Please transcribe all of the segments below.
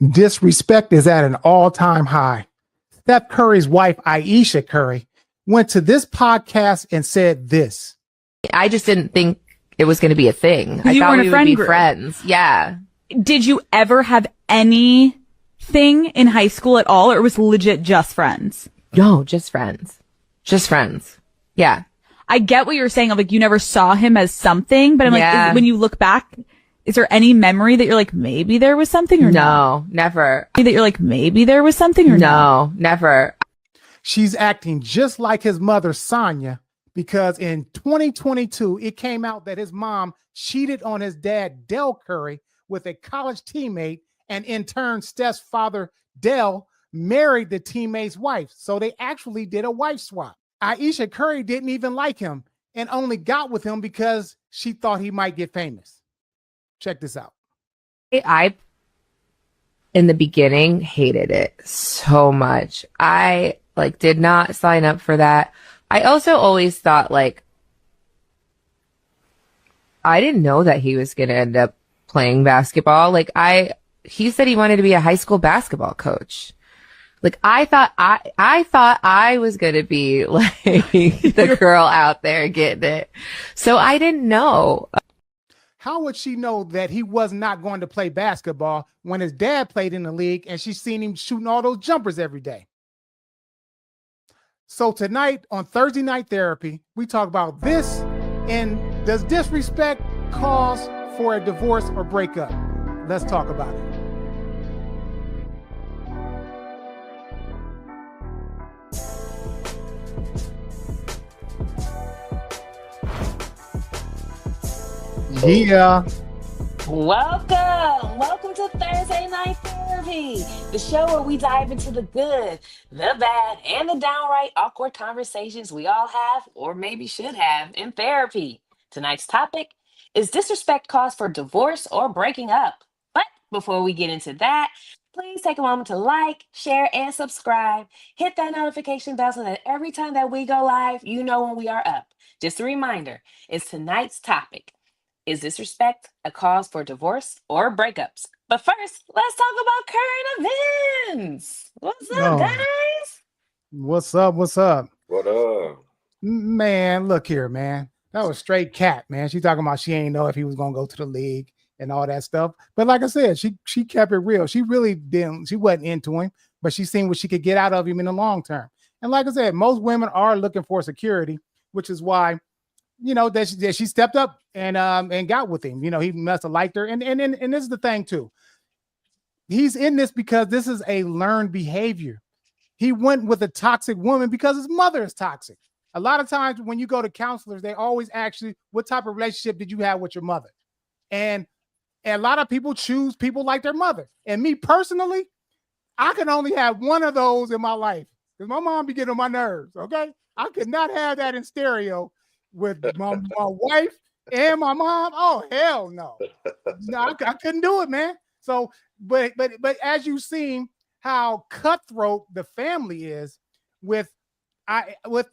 Disrespect is at an all-time high. Steph Curry's wife, Ayesha Curry, went to this podcast and said this. I just didn't think it was going to be a thing. I thought we would be friends. Yeah. Did you ever have anything in high school at all, or it was legit just friends? No, just friends. Just friends. Yeah. I get what you're saying of like you never saw him as something, but I'm like, when you look back, is there any memory that you're like, maybe there was something or no? Never. That you're like, maybe there was something or no? Never. She's acting just like his mother, Sonia, because in 2022, it came out that his mom cheated on his dad, Del Curry, with a college teammate, and in turn, Steph's father, Del, married the teammate's wife. So they actually did a wife swap. Ayesha Curry didn't even like him and only got with him because she thought he might get famous. Check this out. I, in the beginning, hated it so much. I did not sign up for that. I also always thought I didn't know that he was going to end up playing basketball. He said he wanted to be a high school basketball coach. I thought I was going to be the girl out there getting it. So I didn't know. How would she know that he was not going to play basketball when his dad played in the league and she's seen him shooting all those jumpers every day? So tonight on Thursday Night Therapy, we talk about this and does disrespect cause for a divorce or breakup? Let's talk about it. Yeah. Welcome to Thursday Night Therapy, the show where we dive into the good, the bad, and the downright awkward conversations we all have, or maybe should have, in therapy. Tonight's topic is disrespect cause for divorce or breaking up. But before we get into that, please take a moment to like, share, and subscribe. Hit that notification bell so that every time that we go live, you know when we are up. Just a reminder, it's tonight's topic. Is disrespect a cause for divorce or breakups? But first, let's talk about current events. What's up, guys? What's up? What up? Man, look here, man. That was straight cat, man. She talking about she ain't know if he was going to go to the league and all that stuff. But like I said, she kept it real. She really didn't. She wasn't into him, but she seen what she could get out of him in the long term. And like I said, most women are looking for security, which is why that she stepped up and got with him. He must have liked her. And this is the thing too. He's in this because this is a learned behavior. He went with a toxic woman because his mother is toxic. A lot of times when you go to counselors, they always ask you, what type of relationship did you have with your mother? And a lot of people choose people like their mother. And me personally, I can only have one of those in my life because my mom be getting on my nerves. Okay. I could not have that in stereo with my wife and my mom. Oh, hell no. No, I couldn't do it, man. So, but as you've seen how cutthroat the family is with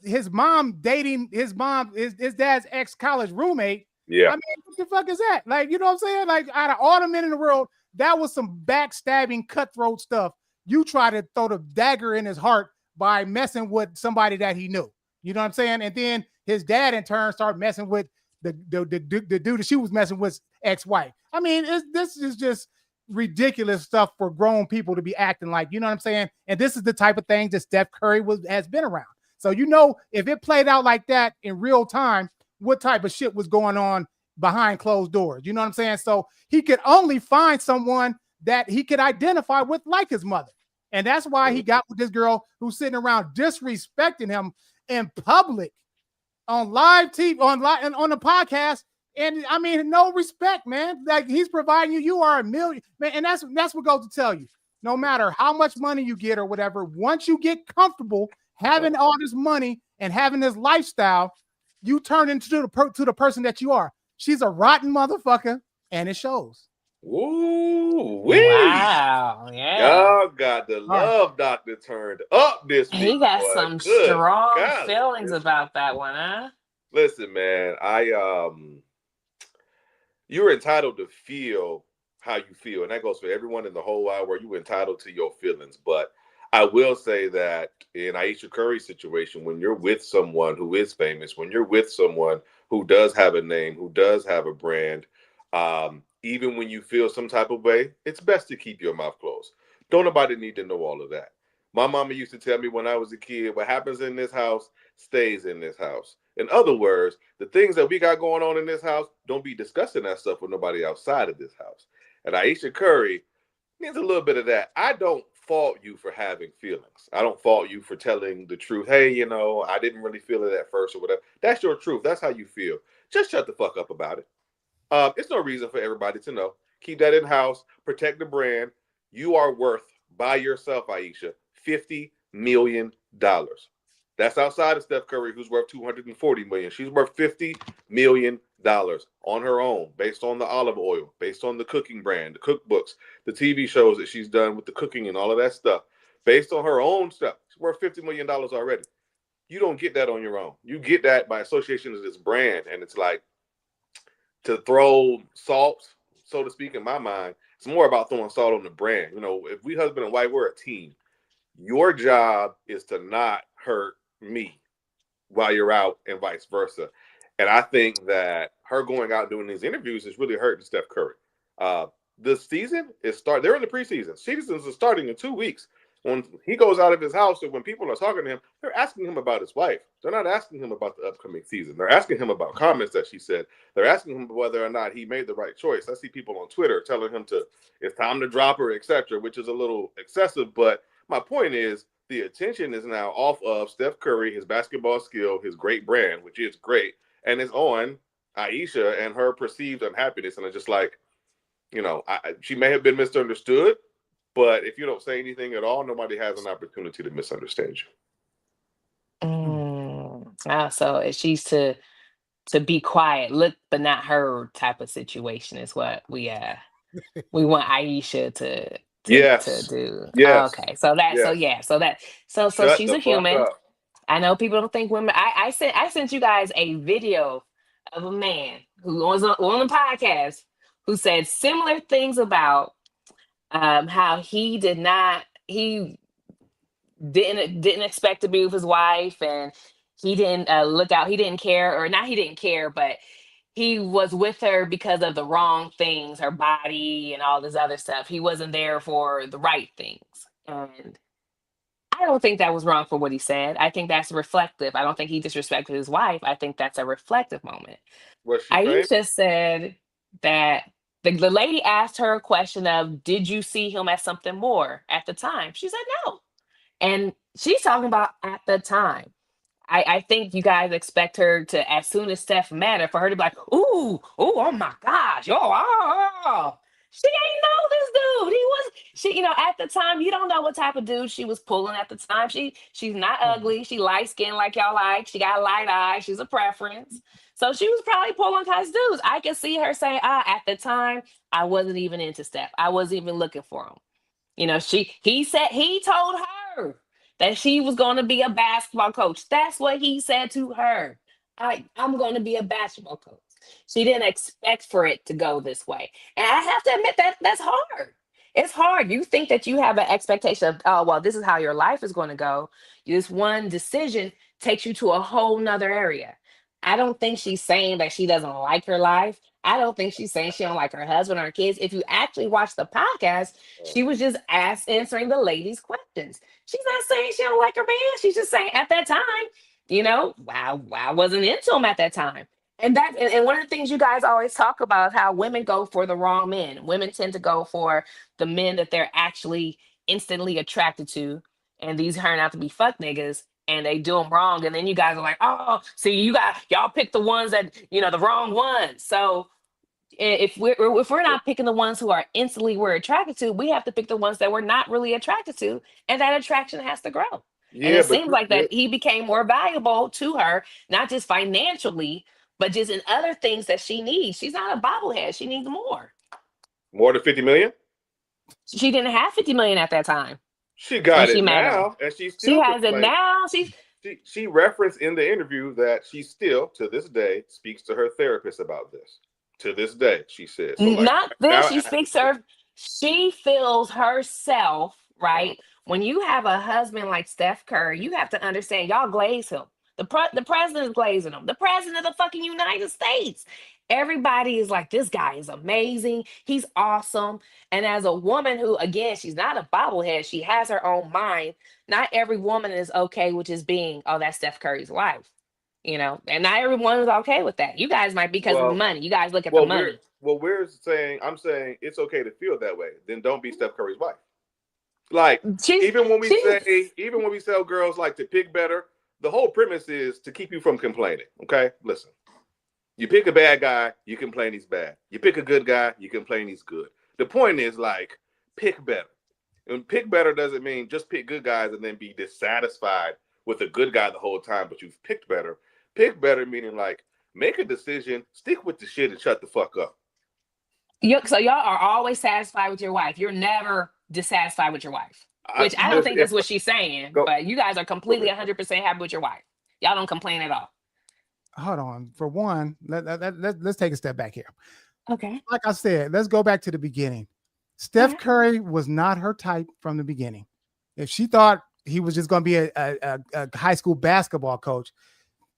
his mom dating his dad's ex-college roommate. Yeah. I mean, what the fuck is that? You know what I'm saying? Out of all the men in the world, that was some backstabbing cutthroat stuff. You try to throw the dagger in his heart by messing with somebody that he knew. You know what I'm saying? And then his dad, in turn, started messing with the dude that she was messing with, ex-wife. I mean, this is just ridiculous stuff for grown people to be acting like. You know what I'm saying? And this is the type of thing that Steph Curry has been around. So if it played out like that in real time, what type of shit was going on behind closed doors? You know what I'm saying? So he could only find someone that he could identify with, like his mother. And that's why he got with this girl who's sitting around disrespecting him in public, on live TV, on the podcast. And I mean, no respect, man. He's providing you are a million, man. And that's what goes to tell you, no matter how much money you get or whatever, once you get comfortable having all this money and having this lifestyle, you turn into the person that you are. She's a rotten motherfucker, and it shows. Ooh, wow. Yeah. Y'all got the love doctor turned up this week. He got some strong feelings about that one, huh? Listen, man, you're entitled to feel how you feel. And that goes for everyone in the whole wide world. You're entitled to your feelings. But I will say that in Ayesha Curry's situation, when you're with someone who is famous, when you're with someone who does have a name, who does have a brand, even when you feel some type of way, it's best to keep your mouth closed. Don't nobody need to know all of that. My mama used to tell me when I was a kid, what happens in this house stays in this house. In other words, the things that we got going on in this house, don't be discussing that stuff with nobody outside of this house. And Ayesha Curry needs a little bit of that. I don't fault you for having feelings. I don't fault you for telling the truth. Hey, I didn't really feel it at first or whatever. That's your truth. That's how you feel. Just shut the fuck up about it. It's no reason for everybody to know. Keep that in house. Protect the brand. You are worth by yourself, Ayesha, $50 million. That's outside of Steph Curry, who's worth $240 million. She's worth $50 million on her own, based on the olive oil, based on the cooking brand, the cookbooks, the TV shows that she's done with the cooking and all of that stuff. Based on her own stuff, she's worth $50 million already. You don't get that on your own. You get that by association with this brand. And it's like, to throw salt, so to speak, in my mind, it's more about throwing salt on the brand. If we husband and wife, we're a team. Your job is to not hurt me while you're out and vice versa. And I think that her going out doing these interviews is really hurting Steph Curry. The season is they're in the preseason. Seasons are starting in 2 weeks. When he goes out of his house, or when people are talking to him, they're asking him about his wife. They're not asking him about the upcoming season. They're asking him about comments that she said. They're asking him whether or not he made the right choice. I see people on Twitter telling him it's time to drop her, etc., which is a little excessive. But my point is, the attention is now off of Steph Curry, his basketball skill, his great brand, which is great, and it's on Ayesha and her perceived unhappiness. And it's just like, she may have been misunderstood, but if you don't say anything at all, nobody has an opportunity to misunderstand you. So she's to be quiet, look but not heard type of situation is what we want Ayesha to Yes. do. Yes. Okay. So Shut she's the a fuck human. up. I know people don't think women. I sent you guys a video of a man who was on the podcast who said similar things about how he didn't expect to be with his wife, and he didn't look out. He didn't care, or not. He didn't care, but he was with her because of the wrong things, her body and all this other stuff. He wasn't there for the right things, and I don't think that was wrong for what he said. I think that's reflective. I don't think he disrespected his wife. I think that's a reflective moment. Was she famous? Aisha said that the lady asked her a question of, did you see him as something more at the time? She said no. And she's talking about at the time. I think you guys expect her to, as soon as Steph met her, for her to be like, ooh, oh my gosh, oh. She ain't know this dude. At the time, you don't know what type of dude she was pulling at the time. She's not ugly. She light skinned like y'all like. She got light eyes. She's a preference. So she was probably pulling kinds of dudes. I can see her saying, at the time, I wasn't even into Steph. I wasn't even looking for him. He told her that she was going to be a basketball coach. That's what he said to her. I'm going to be a basketball coach. She didn't expect for it to go this way. And I have to admit that's hard. It's hard. You think that you have an expectation of, oh, well, this is how your life is going to go. This one decision takes you to a whole nother area. I don't think she's saying that she doesn't like her life. I don't think she's saying she don't like her husband or her kids. If you actually watch the podcast, she was just answering the ladies' questions. She's not saying she don't like her man. She's just saying at that time, wow, I wasn't into him at that time. And one of the things you guys always talk about is how women go for the wrong men. Women tend to go for the men that they're actually instantly attracted to, and these turn out to be fuck niggas, and they do them wrong. And then you guys are like, oh, see, y'all pick the ones that the wrong ones. So if we're not picking the ones who are instantly we're attracted to, we have to pick the ones that we're not really attracted to, and that attraction has to grow. Yeah, and it seems like that he became more valuable to her, not just financially, but just in other things that she needs. She's not a bobblehead. She needs more. More than 50 million? She didn't have 50 million at that time. She got it now, and she has it now. She referenced in the interview that she still, to this day, speaks to her therapist about this. To this day, she says. So like Not this. now, She feels herself, right? When you have a husband like Steph Curry, you have to understand y'all glaze him. The president's glazing him. The president of the fucking United States. Everybody is like, this guy is amazing. He's awesome. And as a woman who, again, she's not a bobblehead, she has her own mind. Not every woman is okay with just being, oh, that's Steph Curry's wife. And not everyone is okay with that. You guys might be because of the money. You guys look at the money. I'm saying it's okay to feel that way. Then don't be Steph Curry's wife. Like even when we tell girls like to pick better, the whole premise is to keep you from complaining. Okay, listen. You pick a bad guy, you complain he's bad. You pick a good guy, you complain he's good. The point is like pick better. And pick better doesn't mean just pick good guys and then be dissatisfied with a good guy the whole time, but you've picked better. Pick better meaning like make a decision, stick with the shit, and shut the fuck up. So y'all are always satisfied with your wife. You're never dissatisfied with your wife, which I don't think that's what she's saying. But you guys are completely 100% happy with your wife. Y'all don't complain at all. Hold on. For one, let's take a step back here. Okay. Like I said, let's go back to the beginning. Steph Curry was not her type from the beginning. If she thought he was just going to be a high school basketball coach,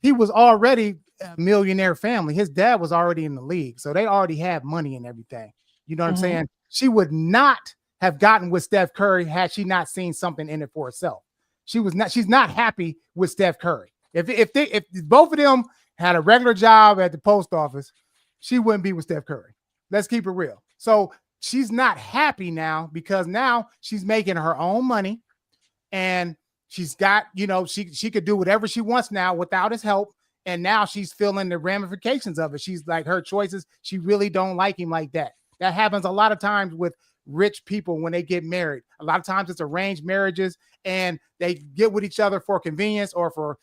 he was already a millionaire family. His dad was already in the league, so they already had money and everything. You know what I'm saying? She would not have gotten with Steph Curry had she not seen something in it for herself. She's not happy with Steph Curry. If both of them had a regular job at the post office, she wouldn't be with Steph Curry. Let's keep it real. So she's not happy now because now she's making her own money and she's got, she could do whatever she wants now without his help. And now she's feeling the ramifications of it. She's like, her choices, she really don't like him like that. That happens a lot of times with rich people when they get married. A lot of times it's arranged marriages and they get with each other for convenience or for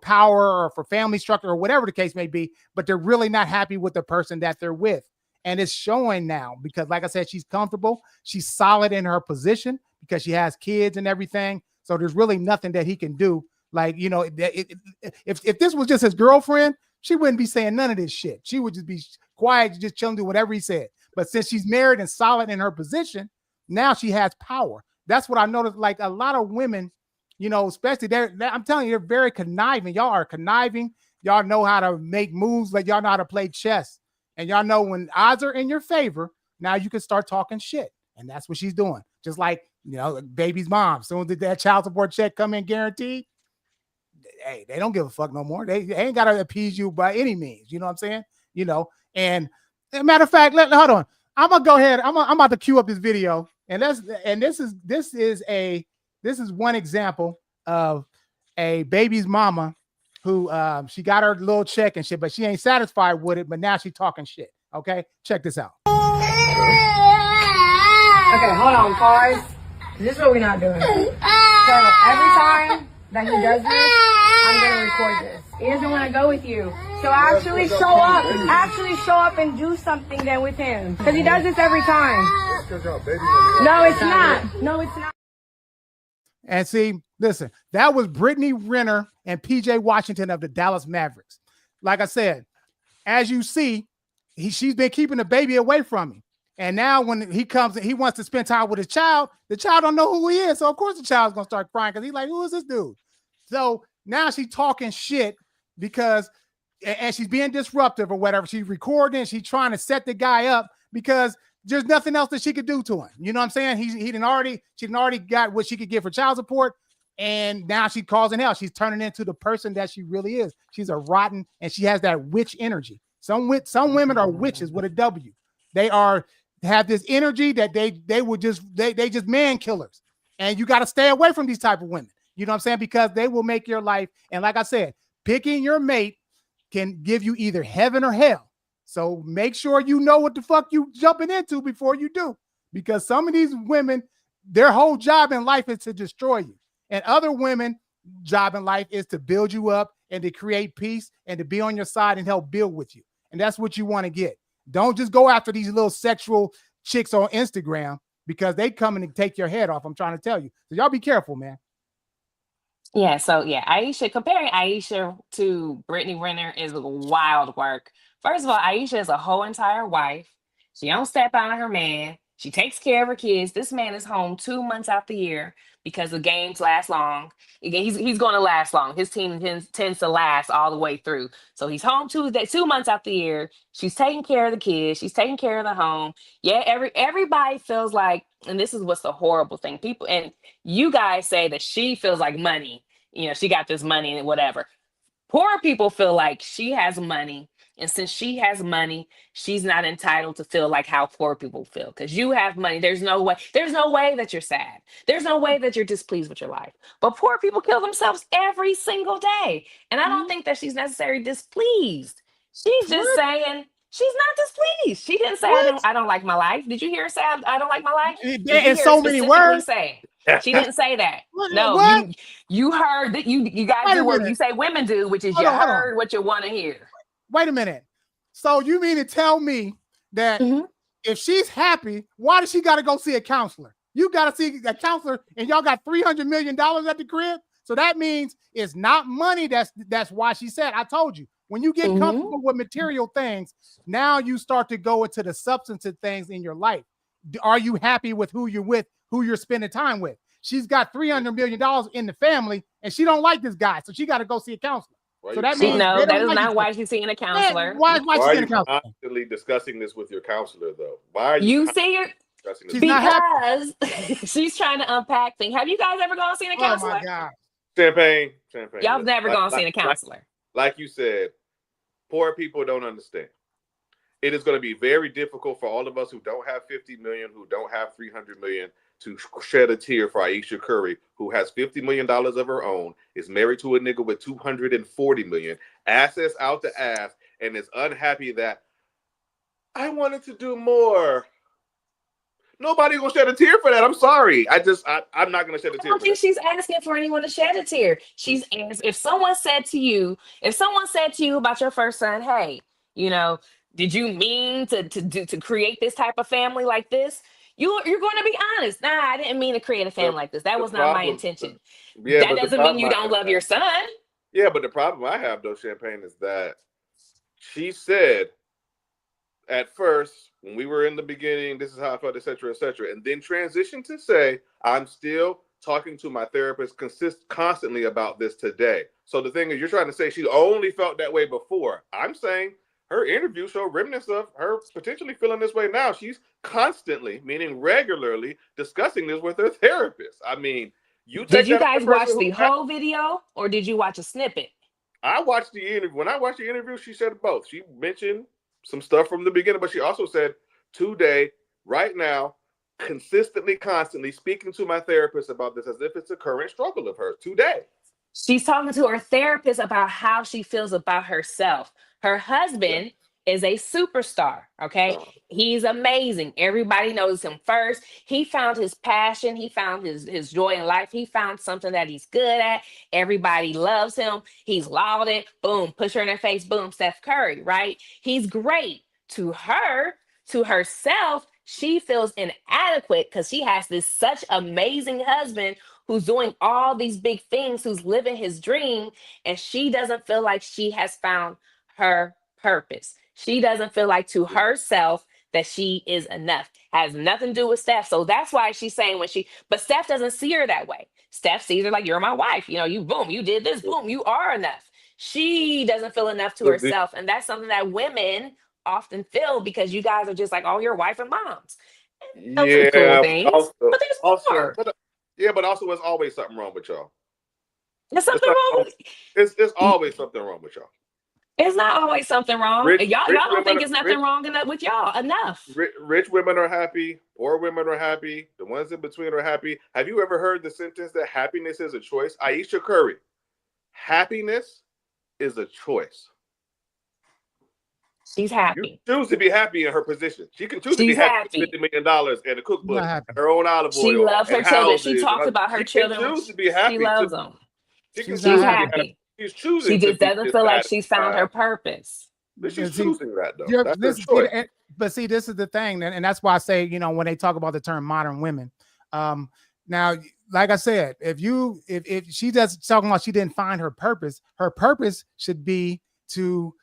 power or for family structure or whatever the case may be, but they're really not happy with the person that they're with. And it's showing now because, like I said, she's comfortable. She's solid in her position because she has kids and everything. So there's really nothing that he can do. Like, if this was just his girlfriend, she wouldn't be saying none of this shit. She would just be quiet, just chilling, do whatever he said. But since she's married and solid in her position, now she has power. That's what I noticed. Like a lot of women, especially I'm telling you, they're very conniving. Y'all are conniving. Y'all know how to make moves. Like y'all know how to play chess. And y'all know when odds are in your favor, now you can start talking shit. And that's what she's doing. Just like, baby's mom. Soon as that child support check come in guaranteed, hey, they don't give a fuck no more. They ain't got to appease you by any means. You know what I'm saying? And matter of fact, hold on. I'm going to go ahead. I'm about to cue up this video. And this is one example of a baby's mama who she got her little check and shit, but she ain't satisfied with it. But now she's talking shit. Okay, check this out. Okay, hold on, pause. This is what we're not doing. So every time that he does this, I'm gonna record this. He doesn't want to go with you. So actually show up and do something then with him. Because he does this every time. No, it's not. And see, listen, that was Brittany Renner and PJ Washington of the Dallas Mavericks. Like I said, as you see, she's been keeping the baby away from him. And now when he comes and he wants to spend time with his child, the child don't know who he is. So of course the child's going to start crying because he's like, who is this dude? So now she's talking shit because, and she's being disruptive or whatever. She's recording, she's trying to set the guy up because there's nothing else that she could do to him. You know what I'm saying? She didn't already got what she could get for child support. And now she's causing hell. She's turning into the person that she really is. She's a rotten, and she has that witch energy. Some women are witches with a W. They have this energy that they just man killers. And you got to stay away from these type of women. You know what I'm saying? Because they will make your life. And like I said, picking your mate can give you either heaven or hell. So make sure you know what the fuck you jumping into before you do. Because some of these women, their whole job in life is to destroy you. And other women, job in life is to build you up and to create peace and to be on your side and help build with you. And that's what you want to get. Don't just go after these little sexual chicks on Instagram because they come and take your head off. I'm trying to tell you. So y'all be careful, man. Yeah, so yeah, Aisha, comparing Aisha to Brittany Renner is wild work. First of all, Aisha is a whole entire wife. She don't step out on her man. She takes care of her kids. This man is home 2 months out the year because the games last long. Again, he's going to last long. His team tends to last all the way through. So he's home 2 months out the year. She's taking care of the kids. She's taking care of the home. Yeah, everybody feels like, and this is what's the horrible thing. People and you guys say that she feels like money, she got this money and whatever. Poor people feel like she has money. And since she has money, she's not entitled to feel like how poor people feel. Because you have money. There's no way that you're sad. There's no way that you're displeased with your life. But poor people kill themselves every single day. And I don't think that she's necessarily displeased. She's just What? saying she's not displeased. She didn't say What? I don't like my life. Did you hear her say I don't like my life? Did you In hear her so many specifically words. say? She didn't say that. No, What? you heard that you guys Wait do a what minute. you say women do, which is Hold you on, hold on. heard what you want to hear. Wait a minute. So you mean to tell me that if she's happy, why does she got to go see a counselor? You got to see a counselor, and y'all got $300 million at the crib. So that means it's not money. That's why she said, I told you, when you get comfortable with material things, now you start to go into the substantive things in your life. Are you happy with who you're with, who you're spending time with? She's got $300 million in the family, and she don't like this guy, so she got to go see a counselor. So that means no, they that don't is like not why she's seeing a counselor. Man, why are she seeing a you counselor? constantly discussing this with your counselor, though? Why are You see her discussing this? She's not happy. because she's trying to unpack things. Have you guys ever gone seen a Oh counselor? my God. Champagne. Y'all have never gone seen a counselor. Like you said, poor people don't understand. It is going to be very difficult for all of us who don't have 50 million, who don't have 300 million, to shed a tear for Ayesha Curry, who has $50 million of her own, is married to a nigga with 240 million, assets out the ass, and is unhappy that I wanted to do more. Nobody gonna shed a tear for that. I'm sorry. I'm not gonna shed a tear. I don't think she's asking for anyone to shed a tear. She's if someone said to you about your first son, hey, did you mean to create this type of family like this? You're going to be honest. Nah, I didn't mean to create a family like this. That was not my intention. That doesn't mean you don't love your son. Yeah, but the problem I have, though, Champagne, is that she said at first, when we were in the beginning, this is how I felt, etc., etc., and then transitioned to say, I'm still talking to my therapist constantly about this today. So the thing is, you're trying to say she only felt that way before. I'm saying her interview showed remnants of her potentially feeling this way now. She's constantly, meaning regularly, discussing this with her therapist. I mean, did you guys watch the whole video, or did you watch a snippet? I watched the interview. When I watched the interview, she said both. She mentioned some stuff from the beginning, but she also said, today, right now, consistently, constantly speaking to my therapist about this as if it's a current struggle of hers today. She's talking to her therapist about how she feels about herself. Her husband is a superstar, okay? He's amazing. Everybody knows him first. He found his passion. He found his joy in life. He found something that he's good at. Everybody loves him. He's lauded. Boom, push her in her face. Boom, Steph Curry, right? He's great. To her, to herself, she feels inadequate because she has this such amazing husband who's doing all these big things, who's living his dream, and she doesn't feel like she has found her purpose. She doesn't feel like to herself that she is enough. Has nothing to do with Steph. So that's why she's saying but Steph doesn't see her that way. Steph sees her like, you're my wife. You did this, boom, you are enough. She doesn't feel enough to herself. And that's something that women often feel because you guys are just like, oh, your wife and moms. Those are cool things. But there's more. Yeah, but also there's always something wrong with y'all. There's something wrong with It's always something wrong with y'all. It's not always something wrong. Y'all don't think it's nothing wrong with y'all enough. Rich women are happy. Poor women are happy. The ones in between are happy. Have you ever heard the sentence that happiness is a choice? Ayesha Curry. Happiness is a choice. She's happy. You choose to be happy in her position. She can choose to be happy with $50 million and a cookbook, her own olive oil. She loves her children. She talks about her children. She chooses to be happy. She loves them. She's happy. She's choosing. She just doesn't feel like she's found her purpose. But she's choosing that though. That's her choice. But see, this is the thing, and that's why I say, when they talk about the term modern women, now like I said, if she does talking about she didn't find her purpose should be to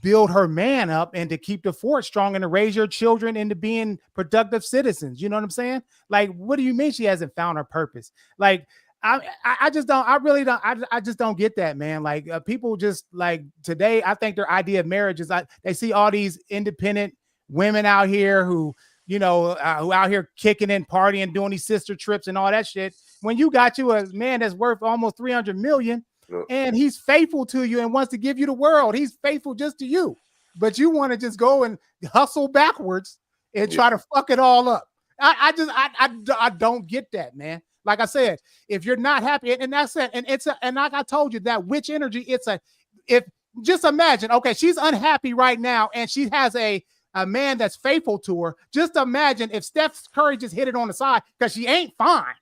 build her man up and to keep the fort strong and to raise your children into being productive citizens. You know what I'm saying? Like, what do you mean she hasn't found her purpose? Like, I just don't, I really don't, I just don't get that, man. Like, people just like today, I think their idea of marriage is like, they see all these independent women out here who, who out here kicking and partying, doing these sister trips and all that shit. When you got you a man that's worth almost 300 million, and he's faithful to you and wants to give you the world. He's faithful just to you, but you want to just go and hustle backwards and try to fuck it all up. I don't get that, man. Like I said, if you're not happy, and that's it, and like I told you, that witch energy, just imagine, okay, she's unhappy right now and she has a man that's faithful to her. Just imagine if Steph Curry just hit it on the side, because she ain't fine.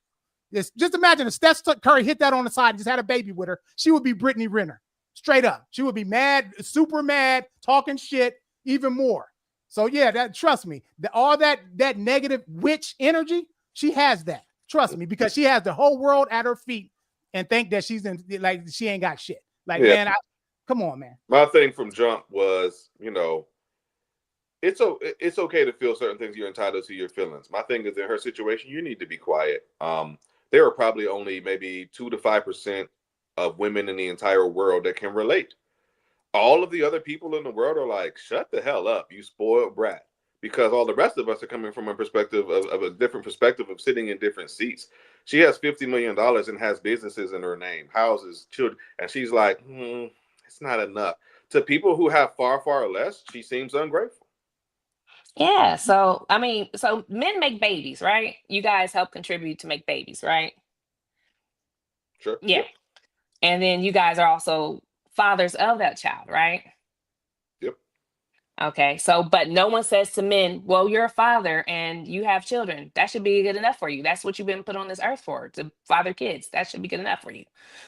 Just imagine if Steph Curry hit that on the side and just had a baby with her, she would be Brittany Renner. Straight up. She would be mad, super mad, talking shit even more. So yeah, trust me, all that negative witch energy, she has that. Trust me, because she has the whole world at her feet and think that she ain't got shit. Like, man, come on, man. My thing from jump was, it's okay to feel certain things. You're entitled to your feelings. My thing is, in her situation, you need to be quiet. There are probably only maybe 2 to 5% of women in the entire world that can relate. All of the other people in the world are like, shut the hell up, you spoiled brat. Because all the rest of us are coming from a perspective of a different perspective of sitting in different seats. She has $50 million and has businesses in her name, houses, children. And she's like, it's not enough. To people who have far, far less, she seems ungrateful. Yeah, so men make babies, right? You guys help contribute to make babies, right? Sure. Yeah. Yep. And then you guys are also fathers of that child, right? Yep. Okay, so but no one says to men, well, you're a father and you have children. That should be good enough for you. That's what you've been put on this earth for, to father kids. That should be good enough for you.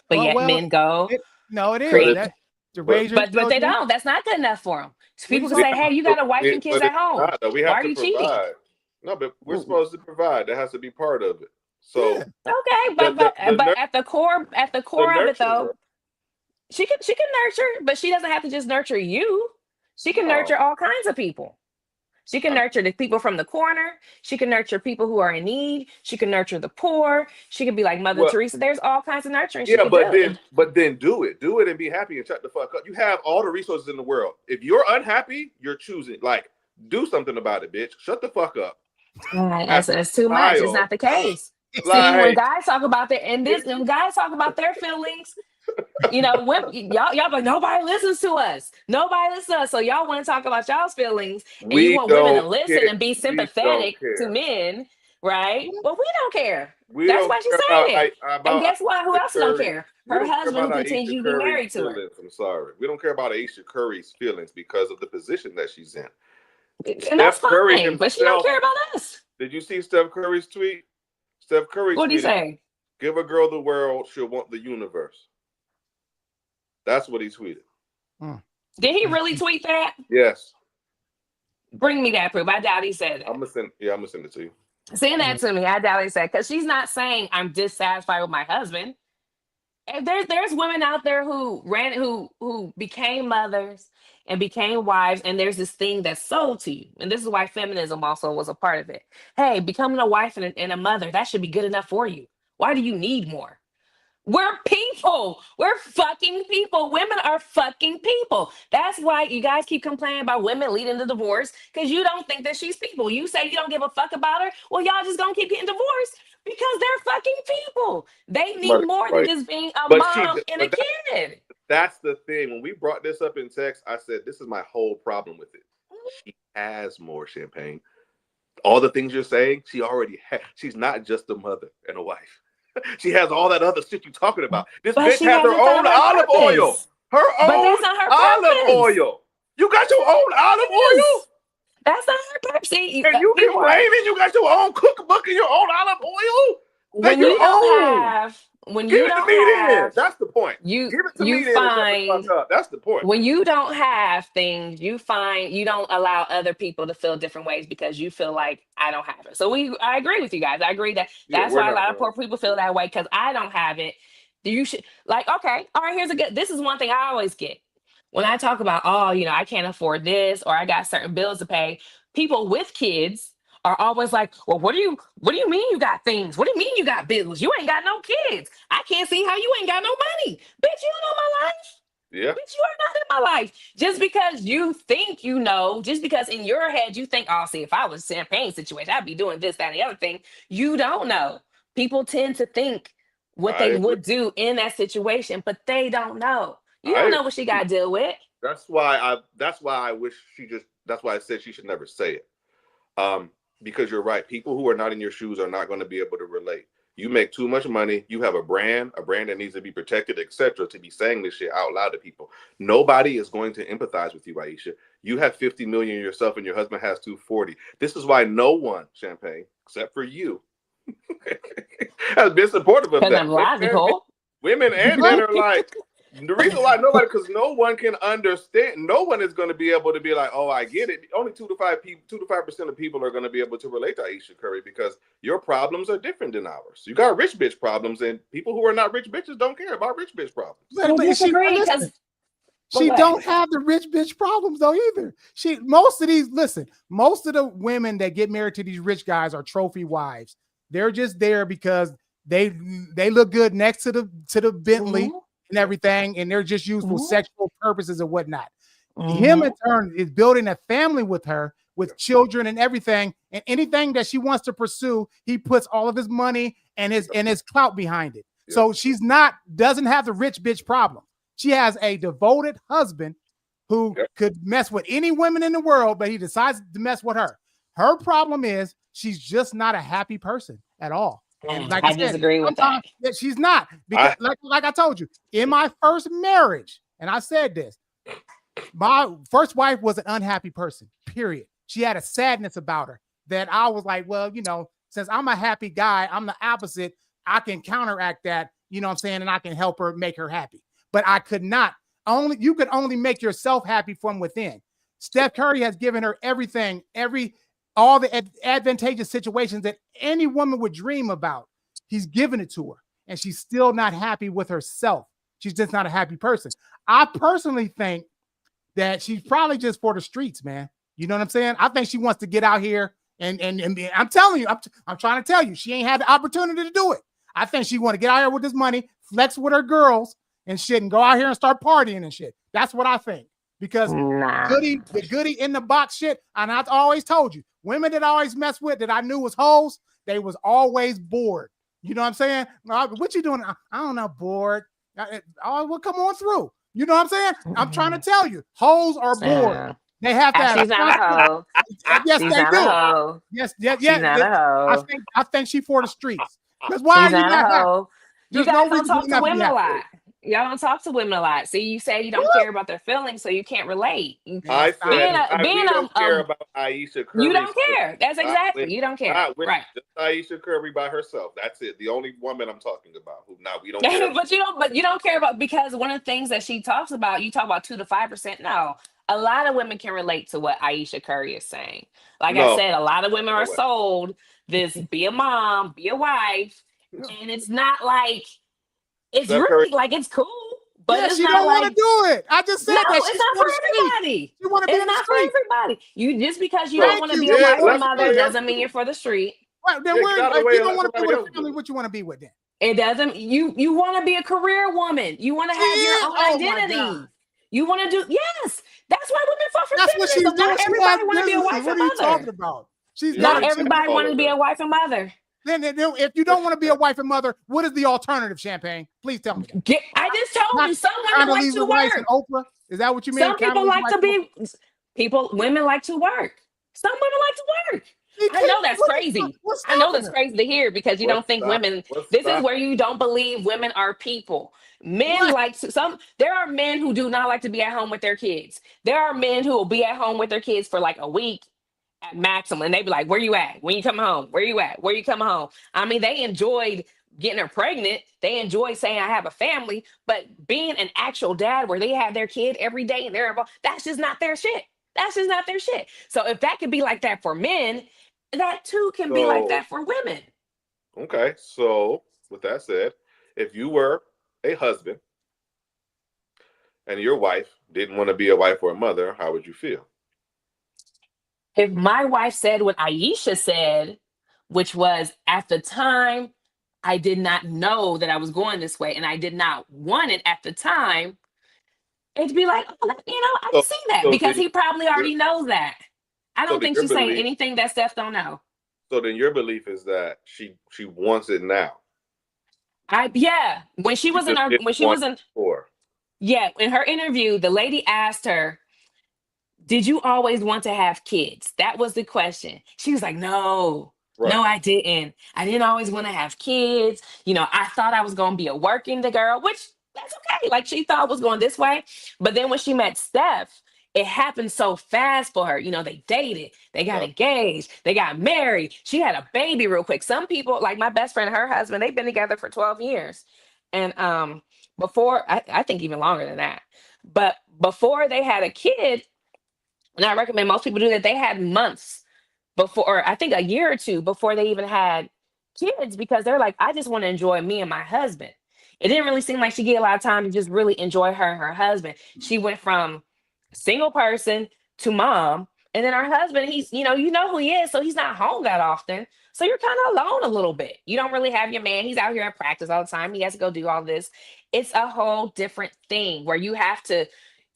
But yet men go. No, it is. create. To raise your But they children. don't. That's not good enough for them. So people can talking say, hey, you got a wife and kids But at home. it's not, though. We Why have are to you cheating? provide. No, but we're supposed to provide. That has to be part of it. So Okay, but at the core of it though, she can nurture, but she doesn't have to just nurture you. She can nurture all kinds of people. She can nurture the people from the corner. She can nurture people who are in need. She can nurture the poor. She can be like Mother Teresa. There's all kinds of nurturing she can do. But then do it and be happy and shut the fuck up. You have all the resources in the world. If you're unhappy, you're choosing. Like, do something about it, bitch. Shut the fuck up. That's too much. It's not the case. See, when guys talk about when guys talk about their feelings, y'all like, nobody listens to us. So y'all want to talk about y'all's feelings, and you want women to listen and be sympathetic to men, right? Well, we don't care. That's why she's saying it. And guess what? Who else don't care? Her husband, who continues to be married to her. I'm sorry. We don't care about Ayesha Curry's feelings because of the position that she's in. And that's fine, but she don't care about us. Did you see Steph Curry's tweet? Steph Curry. What did he say? Give a girl the world, she'll want the universe. That's what he tweeted. Did he really tweet that? Yes. Bring me that proof. I doubt he said that. I'm gonna send it to you. Send that to me. I doubt he said, because she's not saying I'm dissatisfied with my husband. And there's women out there who became mothers and became wives, and there's this thing that's sold to you. And this is why feminism also was a part of it. Hey, becoming a wife and a mother, that should be good enough for you. Why do you need more? We're people. We're fucking people. Women are fucking people. That's why you guys keep complaining about women leading to divorce, because you don't think that she's people. You say you don't give a fuck about her. Well, y'all just gonna keep getting divorced because they're fucking people. They need more than just being a mom and a kid. That's the thing. When we brought this up in text, I said, this is my whole problem with it. She has more, Champagne. All the things you're saying, she already has. She's not just a mother and a wife. She has all that other shit you're talking about. This bitch has her own olive oil. Her own olive oil. You got your own olive oil? That's not her purpose. And you complaining you got your own cookbook and your own olive oil? When you don't have when Give you it to don't me then. have That's the point. you Give it to you me then and shut the find fuck up. That's the point. when you don't have things, you find you don't allow other people to feel different ways because you feel like I don't have it. So I agree with you guys. I agree that Yeah, that's we're why a not lot of going. poor people feel that way because I don't have it. You should like, okay, all right, this is one thing I always get. When I talk about, oh, I can't afford this or I got certain bills to pay, people with kids are always like, well, what do you mean you got things? What do you mean you got bills? You ain't got no kids. I can't see how you ain't got no money. Bitch, you know my life. Yeah. Bitch, you are not in my life. Just because you think just because in your head you think, oh, see, if I was Champagne situation, I'd be doing this, that, and the other thing. You don't know. People tend to think what I they agree. would do in that situation, but they don't know. You I don't agree. know what she got to deal with. That's why I wish that's why I said she should never say it. Because you're right. People who are not in your shoes are not going to be able to relate. You make too much money. You have a brand that needs to be protected, etc. To be saying this shit out loud to people. Nobody is going to empathize with you, Ayesha. You have 50 million yourself, and your husband has 240. This is why no one, Champagne, except for you, has been supportive of Because that. I'm logical. Women and men are like, the reason why nobody, because no one can understand. No one is going to be able to be like, oh, I get it. Only 2 to 5% of people are going to be able to relate to Ayesha Curry because your problems are different than ours. You got rich bitch problems, and people who are not rich bitches don't care about rich bitch problems. I disagree because listen, she don't have the rich bitch problems though either. Most of the women that get married to these rich guys are trophy wives. They're just there because they look good next to the Bentley and everything, and they're just used for sexual purposes and whatnot. Him in turn is building a family with her, with children and everything, and anything that she wants to pursue, he puts all of his money and his clout behind it. Yeah. So she doesn't have the rich bitch problem. She has a devoted husband who could mess with any women in the world, but he decides to mess with her. Her problem is she's just not a happy person at all. And like I said, disagree with that. She's not, because like I told you, in my first marriage, and I said this, my first wife was an unhappy person, period. She had a sadness about her that I was like, well, since I'm a happy guy, I'm the opposite. I can counteract that, you know what I'm saying? And I can help her, make her happy. But I could not. You could only make yourself happy from within. Steph Curry has given her everything, all the advantageous situations that any woman would dream about. He's given it to her, and she's still not happy with herself. She's just not a happy person. I personally think that she's probably just for the streets, man. You know what I'm saying? I think she wants to get out here and I'm telling you, I'm trying to tell you, she ain't had the opportunity to do it. I think she want to get out here with this money, flex with her girls and shit, and go out here and start partying and shit. That's what I think. Because the goody in the box shit, and I've always told you, women that I always mess with that I knew was hoes, they was always bored. You know what I'm saying? What you doing? I don't know, bored. Well, come on through. You know what I'm saying? I'm trying to tell you, hoes are bored. They have to have. She's not a hoe. Yes, she's they not do. A hoe. Yes. She's not a hoe. I think she's for the streets. Because why she's are you not happy? You guys don't talk to women a lot. Y'all don't talk to women a lot. See, you say you don't care about their feelings, so you can't relate. I don't care about Ayesha Curry. You don't care. That's exactly. You don't care. Right. Just Ayesha Curry by herself. That's it. The only woman I'm talking about. We don't care. But you don't care about, because one of the things that she talks about, you talk about 2 to 5%. No, a lot of women can relate to what Ayesha Curry is saying. Like I said, a lot of women are sold this: be a mom, be a wife, and it's not like. It's Steph really Curry. Like it's cool, but it's she not don't like, want to do it. I just said that it's not for everybody. You want to be it's not for everybody. You just because you don't want to be a wife or mother doesn't mean you're for the street. Right, then if you don't want to be with a family, what you want to be with then? It doesn't. You want to be a career woman. You want to have your own identity. You want to do That's why women fall for That's what she's doing. Not everybody want to be a wife and mother. What are you talking about? Not everybody want to be a wife and mother. Then if you don't want to be a wife and mother, what is the alternative, Champagne? Please tell me. I just told you, some women like to work. Oprah? Is that what you mean? Some people like to be women like to work. Some women like to work. I know that's crazy. I know that's crazy to hear, because you don't think women. This is where you don't believe women are people. Men like to, there are men who do not like to be at home with their kids. There are men who will be at home with their kids for like a week at maximum, and they be like, where you at? When you come home? Where you at? Where you coming home? I mean, they enjoyed getting her pregnant. They enjoy saying I have a family, but being an actual dad where they have their kid every day and they're involved, that's just not their shit. That's just not their shit. So if that can be like that for men, that too can be like So, that for women. okay. So, with that said, if you were a husband and your wife didn't want to be a wife or a mother, how would you feel? If my wife said what Ayesha said, which was at the time, I did not know that I was going this way and I did not want it at the time, it'd be like, oh, I can So, see that so because then, he probably your, already knows that. I so don't then think your she's saying belief, anything that Steph don't know. so then your belief is that she wants it now. Yeah, when she She was in just our didn't when she want was it in before. yeah, in her interview, the lady asked her, did you always want to have kids? That was the question. She was like, no, Right. no, I didn't. I didn't always want to have kids. I thought I was going to be a working the girl, which that's okay. Like she thought was going this way. But then when she met Steph, it happened so fast for her. They dated, they got Yep. engaged, they got married. She had a baby real quick. Some people, like my best friend and her husband, they've been together for 12 years. And before, I think even longer than that. But before they had a kid, and I recommend most people do that. They had months before, or I think a year or two before they even had kids because they're like, I just want to enjoy me and my husband. It didn't really seem like she get a lot of time to just really enjoy her and her husband. She went from single person to mom. And then her husband, he's, you know who he is. So he's not home that often. So you're kind of alone a little bit. You don't really have your man. He's out here at practice all the time. He has to go do all this. It's a whole different thing where you have to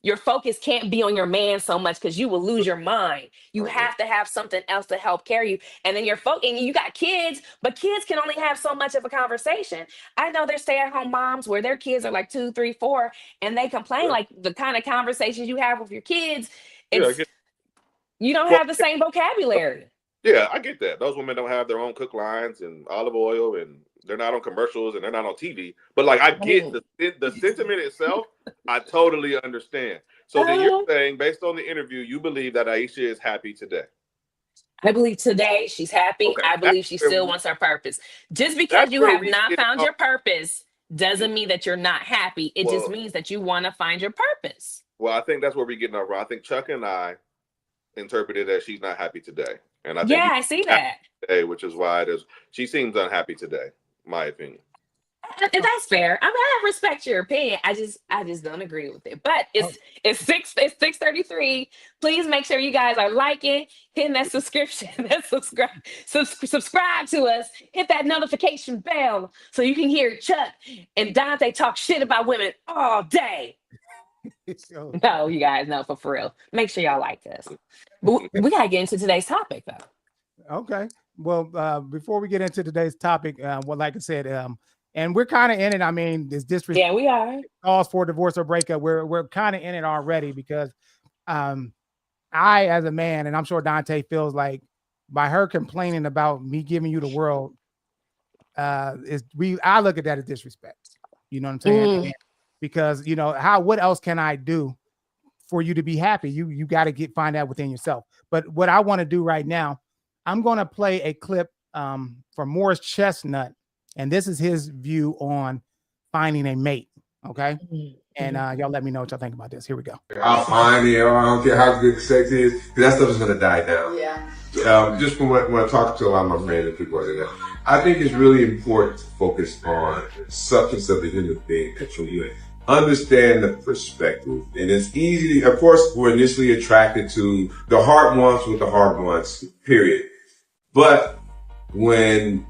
your focus can't be on your man so much because you will lose your mind. You Mhm. have to have something else to help carry you. And then and you got kids, but kids can only have so much of a conversation. I know there's stay-at-home moms where their kids are like 2, 3, 4, and they complain Yeah. like the kind of conversations you have with your kids, Yeah. I it's get. you don't Well, have the same vocabulary. yeah, I get that. Those women don't have their own cook lines and olive oil, and they're not on commercials, and they're not on TV. But like, I I get mean, the sentiment itself. I totally understand. So then you're uh, saying, based on the interview, you believe that Aisha is happy today. I believe today she's happy. Okay, I believe she still wants her purpose. Just because that's you where have we not get found off. your purpose doesn't mean that you're not happy. It just Well, means that you want to find your purpose. I think that's where we getting off. I think Chuck and I interpreted that she's not happy today, and I think Yeah, you I see happy that. today, which is why it is. She seems unhappy today, my opinion. And that's fair. I mean, I respect your opinion. I just don't agree with it. But Oh, it's 6:33. Please make sure you guys are liking, hitting that subscription, subscribe to us, hit that notification bell so you can hear Chuck and Dante talk shit about women all day. oh, No, you guys know for real. Make sure y'all like this. But we gotta get into today's topic though. okay. Well, before we get into today's topic, well, like I said, and we're kind of in it. I mean, this disrespect Yeah, we are. calls for divorce or breakup. We're kind of in it already because I, as a man, and I'm sure Dante feels like by her complaining about me giving you the world, I look at that as disrespect. You know what I'm saying? Mm. And because what else can I do for you to be happy? You got to find out within yourself. But what I want to do right now, I'm going to play a clip from Morris Chestnut, and this is his view on finding a mate. Okay. And y'all let me know what y'all think about this. Here we go. I'll find it. I don't care how good the sex is, because that stuff is gonna die down. Yeah. Just from when I talk to a lot of my friends and people like that, I think it's really important to focus on the substance of the human being that you're with. Understand the perspective, and it's easy. Of course, we're initially attracted to the heart wants what the heart wants. Period. But when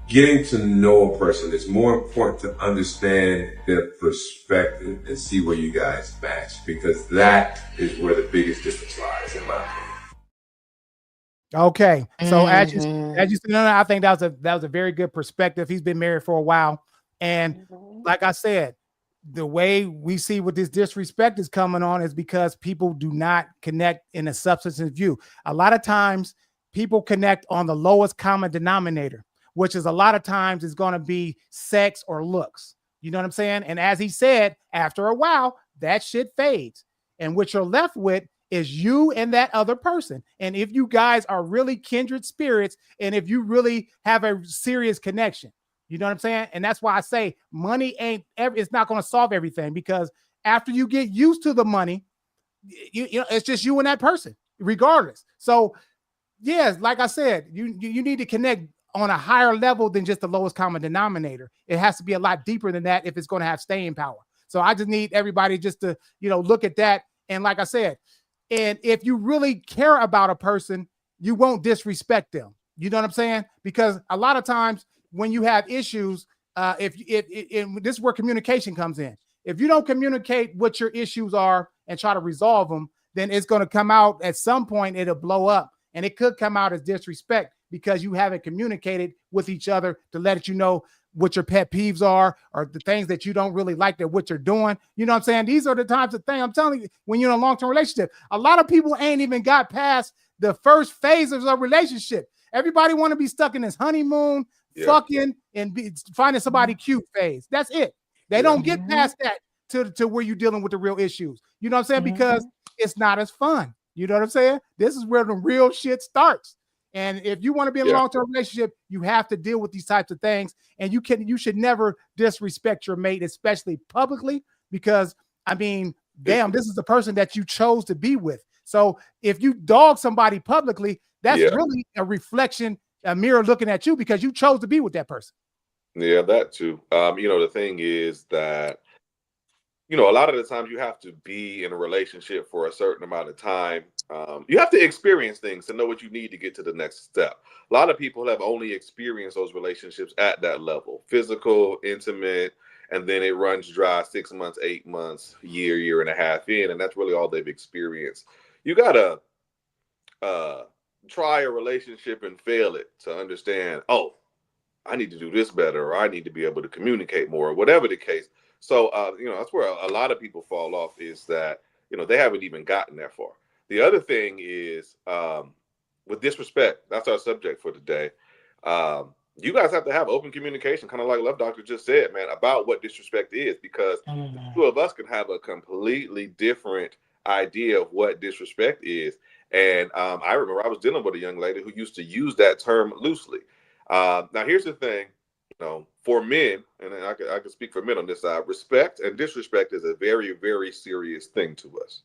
getting to know a person, it's more important to understand their perspective and see where you guys match, because that is where the biggest difference lies, in my opinion. Okay, so as you Mhm. said, no, I think that was a very good perspective. He's been married for a while, and like I said, the way we see what this disrespect is coming on is because people do not connect in a substantive view. A lot of times, people connect on the lowest common denominator, which is a lot of times is going to be sex or looks. You know what I'm saying? And as he said, after a while, that shit fades, and what you're left with is you and that other person. And if you guys are really kindred spirits, and if you really have a serious connection, You know what I'm saying? And that's why I say money it's not going to solve everything, because after you get used to the money, you know, it's just you and that person, regardless. So, yes, like I said, you need to connect on a higher level than just the lowest common denominator. It has to be a lot deeper than that if it's going to have staying power. So I just need everybody just to, you know, look at that. And like I said, and if you really care about a person, you won't disrespect them. You know what I'm saying? Because a lot of times when you have issues, if this is where communication comes in. If you don't communicate what your issues are and try to resolve them, then it's going to come out at some point. It'll blow up, and it could come out as disrespect because you haven't communicated with each other to let you know what your pet peeves are, or the things that you don't really like that what you're doing. You know what I'm saying? These are the types of things I'm telling you, when you're in a long-term relationship, a lot of people ain't even got past the first phases of a relationship. Everybody want to be stuck in this honeymoon, fucking, and finding somebody cute phase. That's it. They don't get past that to where you're dealing with the real issues. You know what I'm saying? Because it's not as fun. You know what I'm saying? This is where the real shit starts. And if you want to be in a long-term relationship, you have to deal with these types of things. And you should never disrespect your mate, especially publicly, because I mean, damn, this is the person that you chose to be with. So if you dog somebody publicly, that's really a reflection, a mirror looking at you, because you chose to be with that person. Yeah, that too. You know, the thing is that, you know, a lot of the times you have to be in a relationship for a certain amount of time. You have to experience things to know what you need to get to the next step. A lot of people have only experienced those relationships at that level, physical, intimate, and then it runs dry 6 months, 8 months, year and a half in, and that's really all they've experienced. You gotta try a relationship and fail it to understand, oh, I need to do this better, or I need to be able to communicate more, or whatever the case. So, you know, that's where a lot of people fall off, is that, you know, they haven't even gotten that far. The other thing is, with disrespect, that's our subject for today. You guys have to have open communication, kind of like Love Doctor just said, man, about what disrespect is, because the two of us can have a completely different idea of what disrespect is. And I remember I was dealing with a young lady who used to use that term loosely. Now, here's the thing, you know, for men, and I can speak for men on this side, respect and disrespect is a very, very serious thing to us.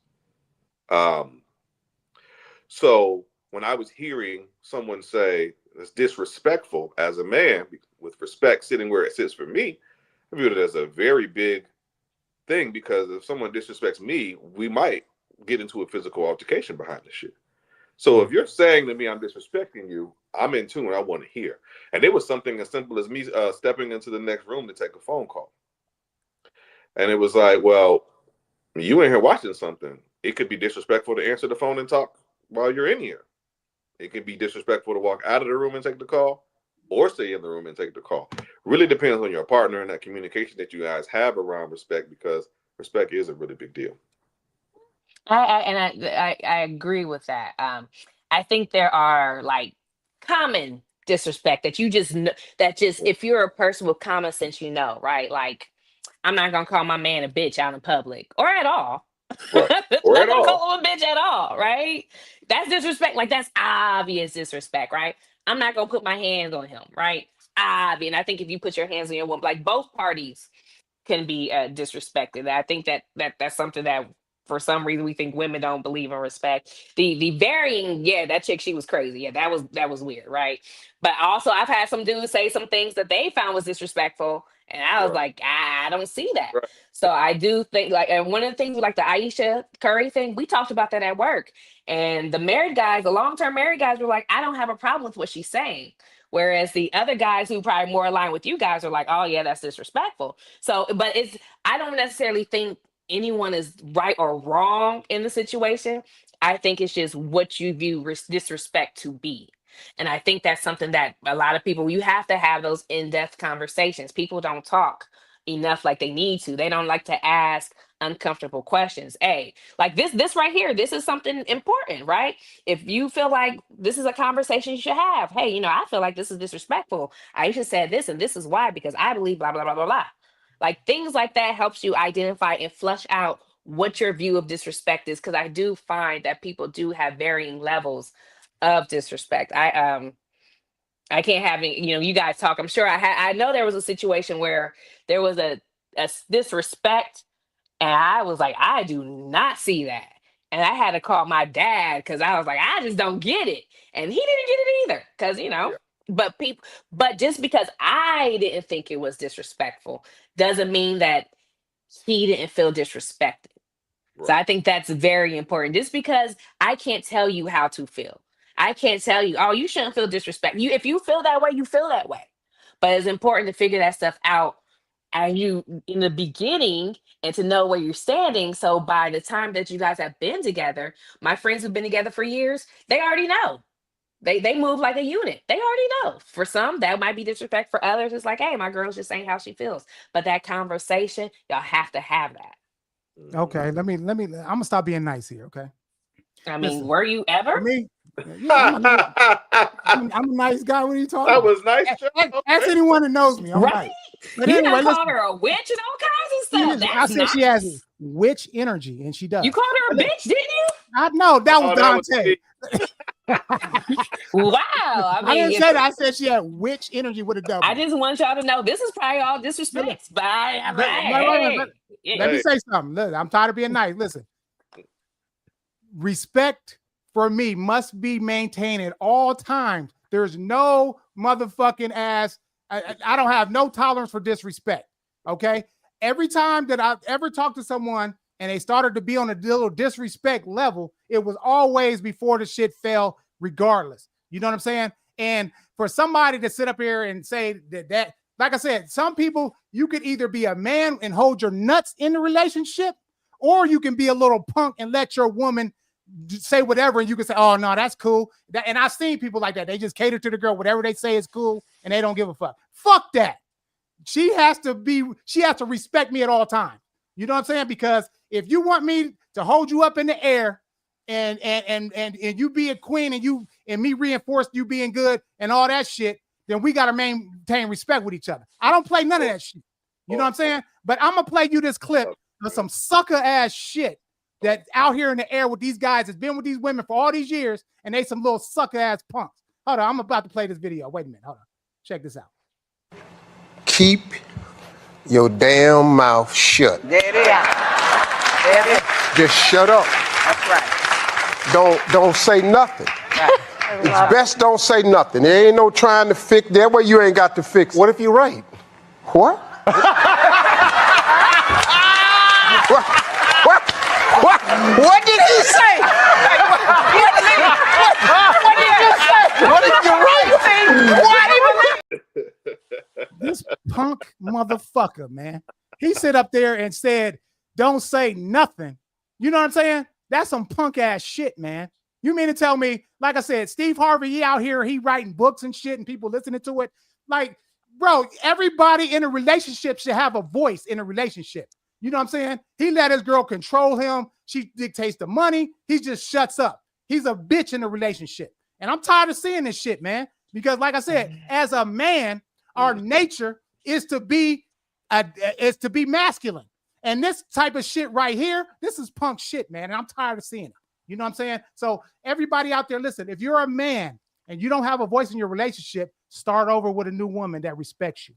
So when I was hearing someone say it's disrespectful as a man, with respect sitting where it sits for me, I view it as a very big thing, because if someone disrespects me, we might get into a physical altercation behind the shit. So if you're saying to me I'm disrespecting you, I'm in tune. I want to hear. And it was something as simple as me stepping into the next room to take a phone call. And it was like, well, you in here watching something. It could be disrespectful to answer the phone and talk while you're in here. It can be disrespectful to walk out of the room and take the call, or stay in the room and take the call. Really depends on your partner and that communication that you guys have around respect, because respect is a really big deal. I agree with that. I think there are like common disrespect that you just know, that just, if you're a person with common sense, you know, right? Like, I'm not gonna call my man a bitch out in public or at all. Right. Or Not at gonna all. call him a bitch at all, right? That's disrespect. Like, that's obvious disrespect, right? I'm not gonna put my hands on him, right? Obvious. And I think if you put your hands on your woman, like, both parties can be disrespected. I think that's something that for some reason we think women don't believe in respect. The varying, yeah, that chick, she was crazy. Yeah, that was weird, right? But also I've had some dudes say some things that they found was disrespectful. And I was Right. like, I don't see that. Right. So I do think, like, and one of the things like the Ayesha Curry thing, we talked about that at work. And the married guys, the long-term married guys were like, I don't have a problem with what she's saying. Whereas the other guys who probably more aligned with you guys are like, oh yeah, that's disrespectful. So, but I don't necessarily think anyone is right or wrong in the situation. I think it's just what you view disrespect to be. And I think that's something that a lot of people, you have to have those in-depth conversations. People don't talk enough like they need to. They don't like to ask uncomfortable questions. Hey, like this right here, this is something important, right? If you feel like this is a conversation you should have, hey, I feel like this is disrespectful. Aisha said this, and this is why, because I believe blah, blah, blah, blah, blah. Like, things like that helps you identify and flush out what your view of disrespect is. Because I do find that people do have varying levels of disrespect. I can't have any, you guys talk. I'm sure I know there was a situation where there was a disrespect, and I was like, I do not see that. And I had to call my dad because I was like, I just don't get it. And he didn't get it either. Because, Yeah. but just because I didn't think it was disrespectful doesn't mean that he didn't feel disrespected. So Right. I think that's very important. Just because I can't tell you how to feel, I can't tell you, oh, you shouldn't feel disrespect. If you feel that way, you feel that way. But it's important to figure that stuff out as you in the beginning and to know where you're standing. So by the time that you guys have been together, my friends who've been together for years, they already know. They move like a unit. They already know. For some, that might be disrespect. For others, it's like, hey, my girl's just saying how she feels. But that conversation, y'all have to have that. Okay, let me. I'm gonna stop being nice here. Okay, I mean, listen. were you ever? For me, yeah, I'm a nice guy. What are you talking That about? was nice, Chuck. Ask anyone that knows me. I'm Right? nice. But You anyway, done called listen. her a witch and all kinds of stuff. Listen, I That's said she has nice. witch energy, and she does. You called her a bitch, didn't you? I know that was Oh, that was Dante. Wow. I I mean, didn't say that. I said she had witch energy with a double. I just want y'all to know this is probably all disrespect. But I'm like, Wait. hey. Let me say something. Listen, I'm tired of being nice. Listen, respect for me must be maintained at all times. There's no motherfucking ass. I don't have no tolerance for disrespect. Okay. Every time that I've ever talked to someone and they started to be on a little disrespect level, it was always before the shit fell, regardless. You know what I'm saying? And for somebody to sit up here and say that, like I said, some people, you could either be a man and hold your nuts in the relationship, or you can be a little punk and let your woman say whatever, and you can say, oh no, that's cool. And I've seen people like that. They just cater to the girl, whatever they say is cool, and they don't give a fuck. Fuck that. She has to respect me at all times. You know what I'm saying? Because if you want me to hold you up in the air and you be a queen and me reinforce you being good and all that shit, then we got to maintain respect with each other. I don't play none of that shit. You know what I'm saying? But I'm going to play you this clip of some sucker ass shit that out here in the air with these guys has been with these women for all these years, and they some little sucker ass punks. Hold on, I'm about to play this video. Wait a minute. Hold on. Check this out. Keep your damn mouth shut. There it is. Just shut up. That's right. Don't say nothing. Right. It's best don't say nothing. There ain't no trying to fix. That way you ain't got to fix. What if you're right? What? What did he say? What did you say? What if you're right? This punk motherfucker, man. He sit up there and said, don't say nothing. You know what I'm saying? That's some punk ass shit, man. You mean to tell me, like I said, Steve Harvey, he out here, he writing books and shit and people listening to it. Like, bro, everybody in a relationship should have a voice in a relationship. You know what I'm saying? He let his girl control him. She dictates the money. He just shuts up. He's a bitch in a relationship. And I'm tired of seeing this shit, man. Because like I said, as a man, our nature is to be masculine. And this type of shit right here, this is punk shit, man. And I'm tired of seeing it. You know what I'm saying? So everybody out there, listen, if you're a man and you don't have a voice in your relationship, start over with a new woman that respects you.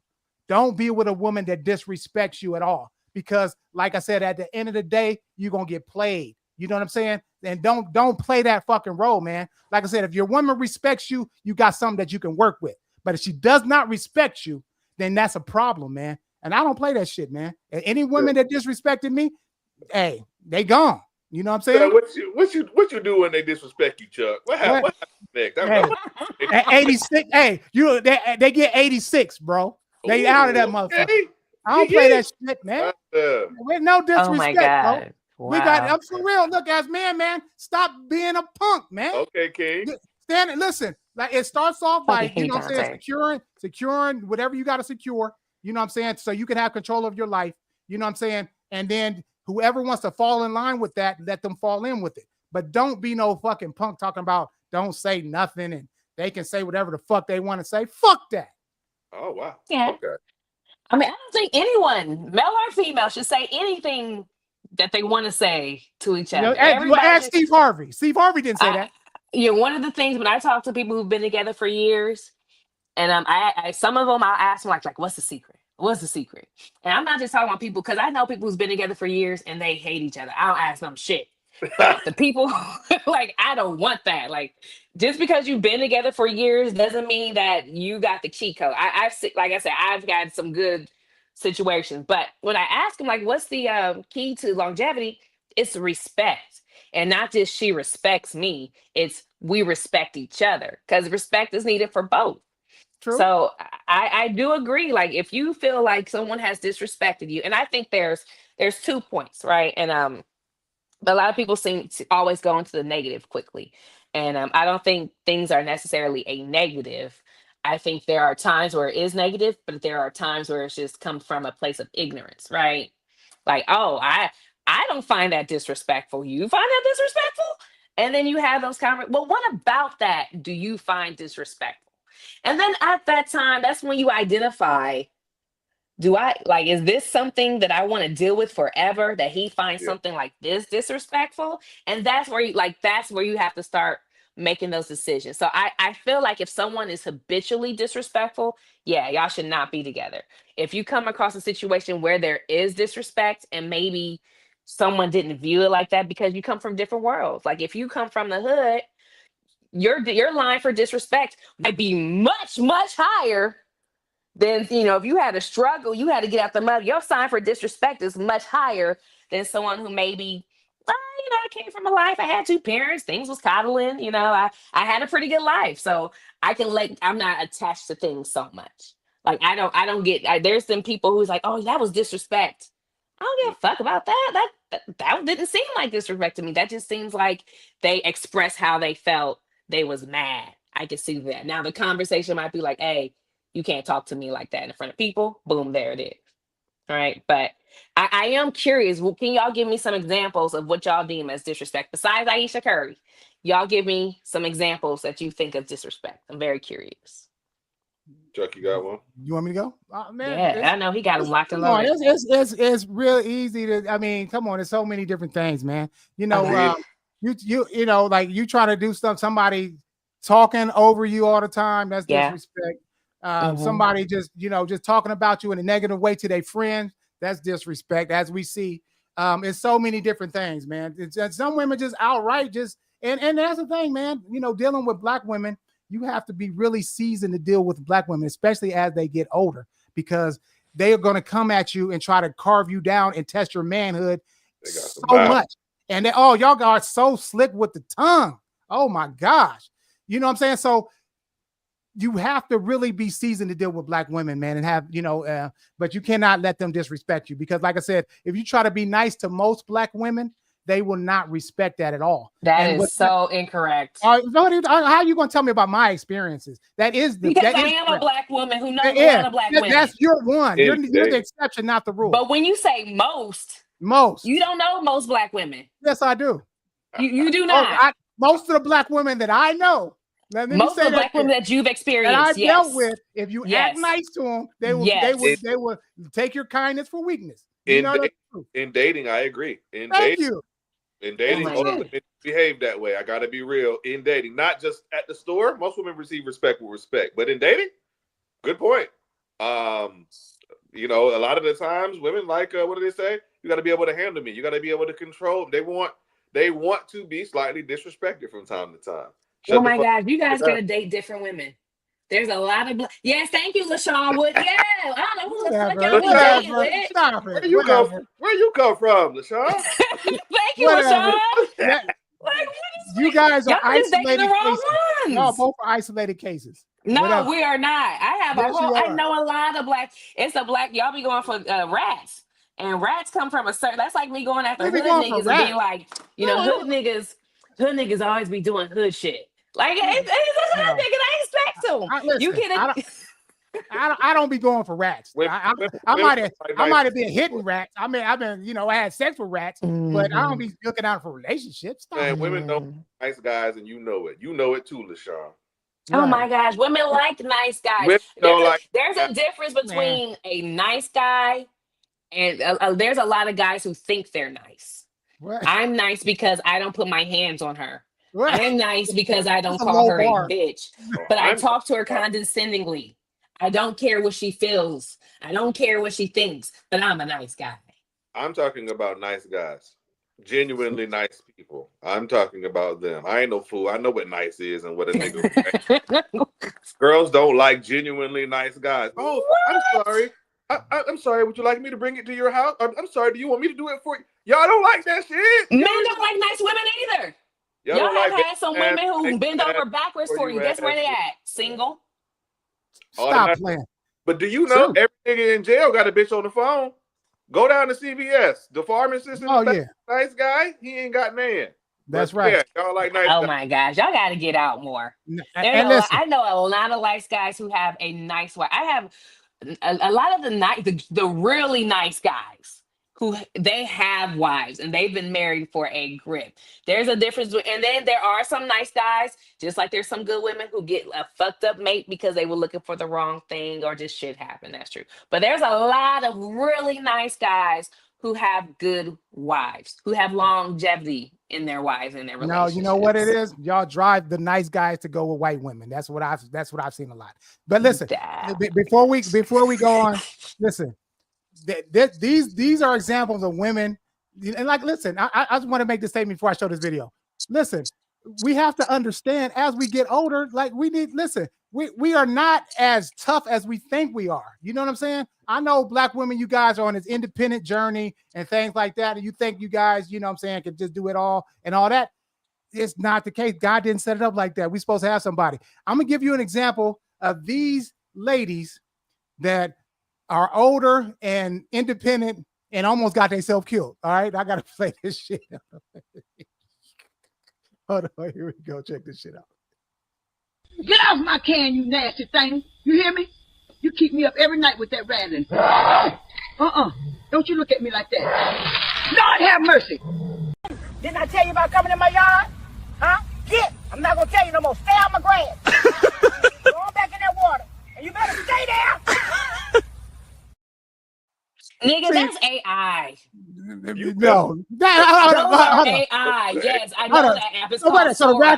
Don't be with a woman that disrespects you at all. Because like I said, at the end of the day, you're going to get played. You know what I'm saying? And don't play that fucking role, man. Like I said, if your woman respects you, you got something that you can work with. But if she does not respect you, then that's a problem, man. And I don't play that shit, man. And any women that disrespected me, hey, they gone. You know what I'm saying? What you do when they disrespect you, Chuck? What happened next? Hey, 86. Hey, they get 86, bro. They out of that motherfucker. Okay. I don't play that shit, man. With no disrespect, oh my God. bro. Wow. We got up for real. Look, as man, stop being a punk, man. Okay, King. Stand and listen. Like it starts off by you know what I'm saying, securing whatever you got to secure. You know what I'm saying, so you can have control of your life. You know what I'm saying, and then whoever wants to fall in line with that, let them fall in with it. But don't be no fucking punk talking about don't say nothing and they can say whatever the fuck they want to say. Fuck that. Oh wow. Yeah. Okay. I mean, I don't think anyone, male or female, should say anything that they want to say to each other. Ask Steve Harvey. Steve Harvey didn't say that. You know, one of the things when I talk to people who've been together for years, And I some of them I'll ask them like, what's the secret? What's the secret? And I'm not just talking about people because I know people who's been together for years and they hate each other. I don't ask them shit. But the people like I don't want that. Like just because you've been together for years doesn't mean that you got the cheat code. Like I said, I've got some good situations. But when I ask them like, what's the key to longevity? It's respect, and not just she respects me. It's we respect each other because respect is needed for both. True. So I do agree. Like if you feel like someone has disrespected you, and I think there's 2 points, right? And but a lot of people seem to always go into the negative quickly. And I don't think things are necessarily a negative. I think there are times where it is negative, but there are times where it's just comes from a place of ignorance, right? Like, oh, I don't find that disrespectful. You find that disrespectful? And then you have those conversations. Well, what about that do you find disrespectful? And then at that time, that's when you identify, do I like, is this something that I want to deal with forever? That he finds something like this disrespectful? And that's where that's where you have to start making those decisions. So I feel like if someone is habitually disrespectful, yeah, y'all should not be together. If you come across a situation where there is disrespect and maybe someone didn't view it like that because you come from different worlds. Like if you come from the hood, your line for disrespect might be much, much higher than, if you had a struggle, you had to get out the mud. Your sign for disrespect is much higher than someone who maybe, I came from a life. I had 2 parents. Things was coddling. I had a pretty good life. So I'm not attached to things so much. Like there's some people who's like, oh, that was disrespect. I don't give a fuck about that. That didn't seem like disrespect to me. That just seems like they expressed how they felt. They was mad. I can see that. Now the conversation might be like, hey, you can't talk to me like that in front of people. Boom, there it is. All right. But I am curious. Well, can y'all give me some examples of what y'all deem as disrespect? Besides Ayesha Curry, y'all give me some examples that you think of disrespect. I'm very curious. Chuck, you got one? You want me to go? Oh, man, yeah, I know he got him locked and come on, loaded. it's real easy to. I mean, come on, there's so many different things, man. You like you try to do stuff. Somebody talking over you all the time. That's disrespect. Somebody just talking about you in a negative way to their friends. That's disrespect. As we see, it's so many different things, man. Some women just outright and that's the thing, man. Dealing with Black women, you have to be really seasoned to deal with Black women, especially as they get older, because they are going to come at you and try to carve you down and test your manhood so much. And y'all are so slick with the tongue. Oh my gosh. You know what I'm saying? So you have to really be seasoned to deal with Black women, man, and have, but you cannot let them disrespect you, because like I said, if you try to be nice to most Black women, they will not respect that at all. That is so incorrect. How are you going to tell me about my experiences? Because I am a Black woman who knows a lot of Black women. That's your one. You're the exception, not the rule. But when you say most, you don't know most Black women. Yes, I do. You do not. Most of the Black women that I know, most of the Black women that you've experienced, that I've dealt with, if you act nice to them, they will take your kindness for weakness. In dating, I agree. In dating, most women behave that way. I got to be real. In dating, not just at the store, most women receive respect with respect, but in dating, good point. A lot of the times, women like what do they say? You got to be able to handle me. You got to be able to control. They want to be slightly disrespected from time to time. Oh my God, you guys gotta date different women. There's a lot of yes, thank you, LaShawn Wood. Yeah, I don't know who the fuck y'all be dating with. Where you come from, LaShawn? Thank you, LaShawn. You guys are isolated the wrong cases. ones. No, both are isolated cases. No, Whatever. we are not. I have I know a lot of Black. It's a Black. Y'all be going for rats, and rats come from a certain. That's like me going after hood niggas and being like, hood niggas always be doing hood shit. Like it's a hood nigga. I expect to. You kidding? I don't be going for rats. I might have been hitting rats. I mean, I've been, I had sex with rats, but I don't be looking out for relationships. Man, women don't nice guys, and you know it. You know it too, LaShawn. Oh my gosh, women like nice guys. There's a difference between a nice guy and there's a lot of guys who think they're nice. What? I'm nice because I don't put my hands on her. I am nice because I don't That's a call low her a bar. bitch, but I talk to her condescendingly. I don't care what she feels. I don't care what she thinks, but I'm a nice guy. I'm talking about nice guys, genuinely nice people. I'm talking about them. I ain't no fool. I know what nice is and what a nigga. Girls don't like genuinely nice guys. Oh, I'm sorry. I'm sorry. Would you like me to bring it to your house? I'm sorry. Do you want me to do it for you? Y'all don't like that shit. Men don't like nice women either. Y'all have had some women who bend over backwards for you. Guess where they at? Single. Stop playing. But do you know every nigga in jail got a bitch on the phone? Go down to CVS. The pharmacist in the back, nice guy. He ain't got man. That's right. Yeah, y'all like nice Oh guys. my gosh, y'all got to get out more. I know a lot of nice guys who have a nice wife. I have a lot of the really nice guys who they have wives and they've been married for a grip. There's a difference. And then there are some nice guys, just like there's some good women who get a fucked up mate because they were looking for the wrong thing or just shit happened. That's true. But there's a lot of really nice guys who have good wives, who have longevity in their wives and their relationships. No, you know what it is? Y'all drive the nice guys to go with white women. That's what I've seen a lot. But listen, before we go on, listen. These are examples of women, and like, listen, I just want to make this statement before I show this video. Listen, we have to understand as we get older, like we are not as tough as we think we are. You know what I'm saying? I know black women, you guys are on this independent journey and things like that, and you think you guys, you know what I'm saying, can just do it all and all that. It's not the case. God didn't set it up like that. We're supposed to have somebody. I'm gonna give you an example of these ladies that are older and independent and almost got themselves killed. All right, I gotta play this shit. Hold on, here we go. Check this shit out. Get off my can, you nasty thing. You hear me? You keep me up every night with that rattling. Don't you look at me like that. Lord have mercy. Didn't I tell you about coming in my yard? Huh? Get! I'm not gonna tell you no more. Stay out my grass. Go on back in that water. And you better stay there. Nigga, that's AI. No, AI. Yes, I know that app is called so Sora.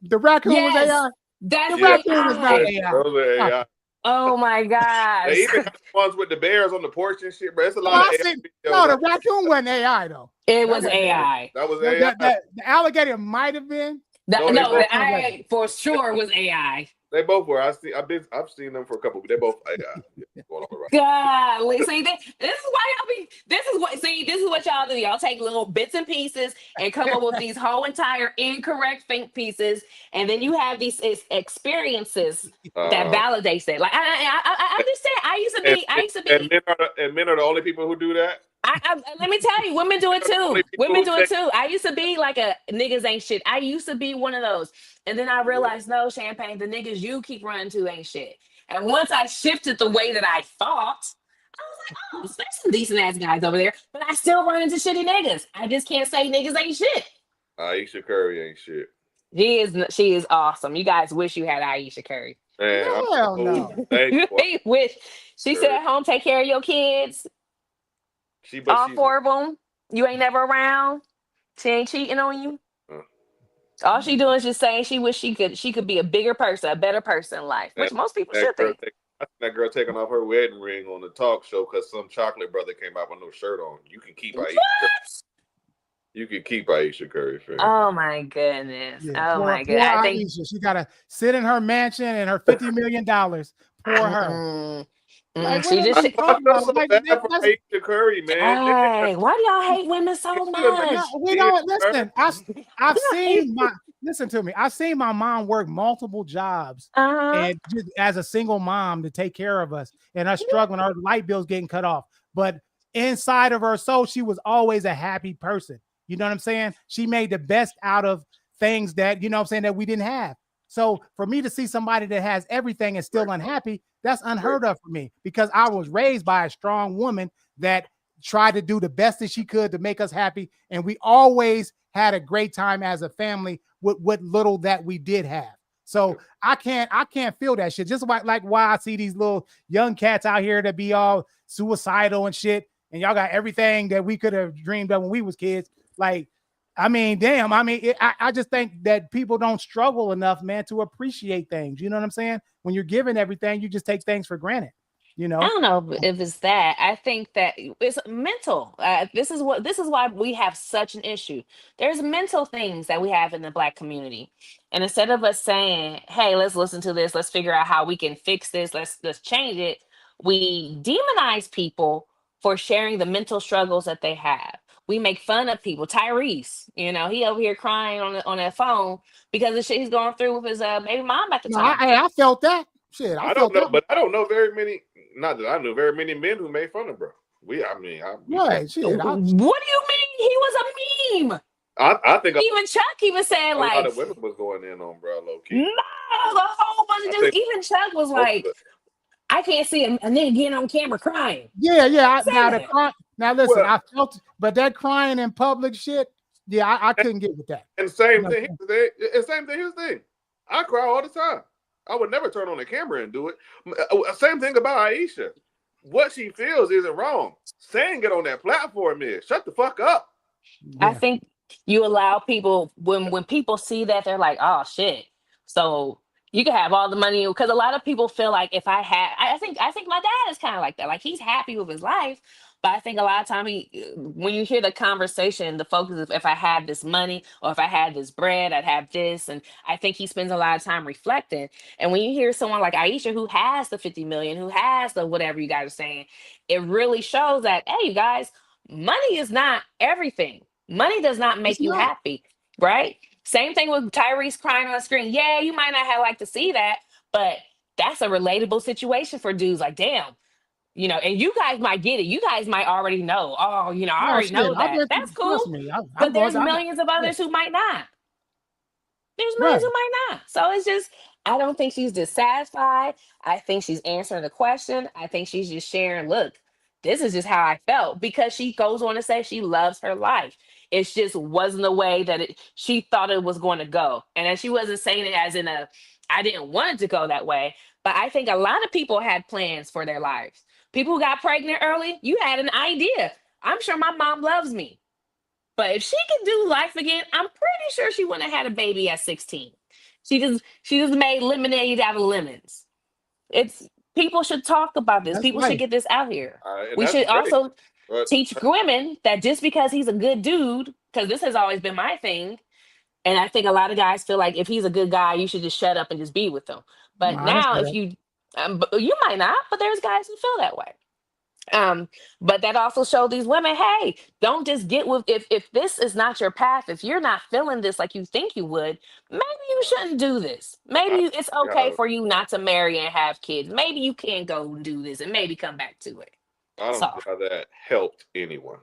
the raccoon was AI. That's the raccoon was not AI. Those are AI. Oh my gosh. They even have the ones with the bears on the porch and shit, bro. It's a lot of AI. No, the raccoon wasn't AI though. It was AI. That was AI. The alligator might have been. The AI for sure was AI. They both were. I've seen them for a couple. But they both AI. Golly, see, this is why y'all be. This is what y'all do. Y'all take little bits and pieces and come up with these whole entire incorrect think pieces, and then you have these experiences that validates it. Like I understand. I used to be. And men are the only people who do that. Let me tell you, women do it too. Women do it too. I used to be like a niggas ain't shit. I used to be one of those. And then I realized, no, Champagne, the niggas you keep running to ain't shit. And once I shifted the way that I thought, I was like, oh, there's some decent ass guys over there. But I still run into shitty niggas. I just can't say niggas ain't shit. Ayesha Curry ain't shit. She is awesome. You guys wish you had Ayesha Curry. Man, hell no. They wish. She sit at home, take care of your kids. All four of them. You ain't never around. She ain't cheating on you. All she doing is just saying she wish she could be a bigger person, a better person in life, which most people should think. That girl taking off her wedding ring on the talk show because some chocolate brother came out with no shirt on. You can keep Ayesha. You can keep Ayesha Curry. Fam. Oh my goodness! Yeah, my goodness! I think Ayesha, she gotta sit in her mansion and her $50 million. Poor her. Like, she just Ayesha Curry, man. Hey, why do y'all hate women so much? We don't listen. I've seen listen to me. I've seen my mom work multiple jobs and just as a single mom to take care of us and us struggling, our light bills getting cut off. But inside of her soul, she was always a happy person. You know what I'm saying? She made the best out of things that, you know what I'm saying, that we didn't have. So for me to see somebody that has everything and still unhappy, that's unheard of for me because I was raised by a strong woman that tried to do the best that she could to make us happy. And we always had a great time as a family with what little that we did have. So I can't feel that shit. Just like why I see these little young cats out here that be all suicidal and shit. And y'all got everything that we could have dreamed of when we was kids. Like, I mean, damn. I mean, I just think that people don't struggle enough, man, to appreciate things. You know what I'm saying? When you're given everything, you just take things for granted. You I know? don't know if it's that. I think that it's mental. This is why we have such an issue. There's mental things that we have in the Black community, and instead of us saying, "Hey, let's listen to this. Let's figure out how we can fix this. Let's change it," we demonize people for sharing the mental struggles that they have. We make fun of people. Tyrese, he over here crying on that phone because of the shit he's going through with his baby mom at the No, time. I felt that. Shit, I don't felt know, that. but I don't know very many. Not that I knew very many men who made fun of bro. We Right, shit. What do you mean he was a meme? I think Even Chuck even said a like lot of women was going in on bro low key. no, the whole bunch of dudes. Even Chuck was like, I can't see a nigga getting on camera crying. Yeah. Now listen, Well, I felt, but that crying in public shit, yeah, I couldn't get with that. And same thing. Here's the thing. I cry all the time. I would never turn on the camera and do it. Same thing about Ayesha. What she feels isn't wrong. Saying it on that platform is shut the fuck up. I think you allow people when people see that they're like, oh shit. So you can have all the money because a lot of people feel like if I think my dad is kind of like that. Like he's happy with his life. But I think a lot of time when you hear the conversation, the focus is if I had this money or if I had this bread, I'd have this. And I think he spends a lot of time reflecting. And when you hear someone like Ayesha who has the 50 million, who has the whatever you guys are saying, it really shows that, hey, you guys, money is not everything. Money does not make you happy, right? Same thing with Tyrese crying on the screen. Yeah, you might not have liked to see that, but that's a relatable situation for dudes. Like, damn, and you guys might get it. You guys might already know. Oh, I already know that. That's cool. But there's millions of others who might not. There's millions who might not. So it's just, I don't think she's dissatisfied. I think she's answering the question. I think she's just sharing, look, this is just how I felt because she goes on to say she loves her life. It just wasn't the way that she thought it was going to go. And then she wasn't saying it as in I didn't want it to go that way. But I think a lot of people had plans for their lives. People who got pregnant early, you had an idea. I'm sure my mom loves me. But if she could do life again, I'm pretty sure she wouldn't have had a baby at 16. She just made lemonade out of lemons. People should talk about this. People should get this out here. We should also teach women that just because he's a good dude, because this has always been my thing, and I think a lot of guys feel like if he's a good guy, you should just shut up and just be with him. But now, if you might not, but there's guys who feel that way. But that also showed these women, hey, don't just get with if this is not your path, if you're not feeling this like you think you would, maybe you shouldn't do this. Maybe it's okay for you not to marry and have kids. Maybe you can go and do this and maybe come back to it. I don't know how that helped anyone.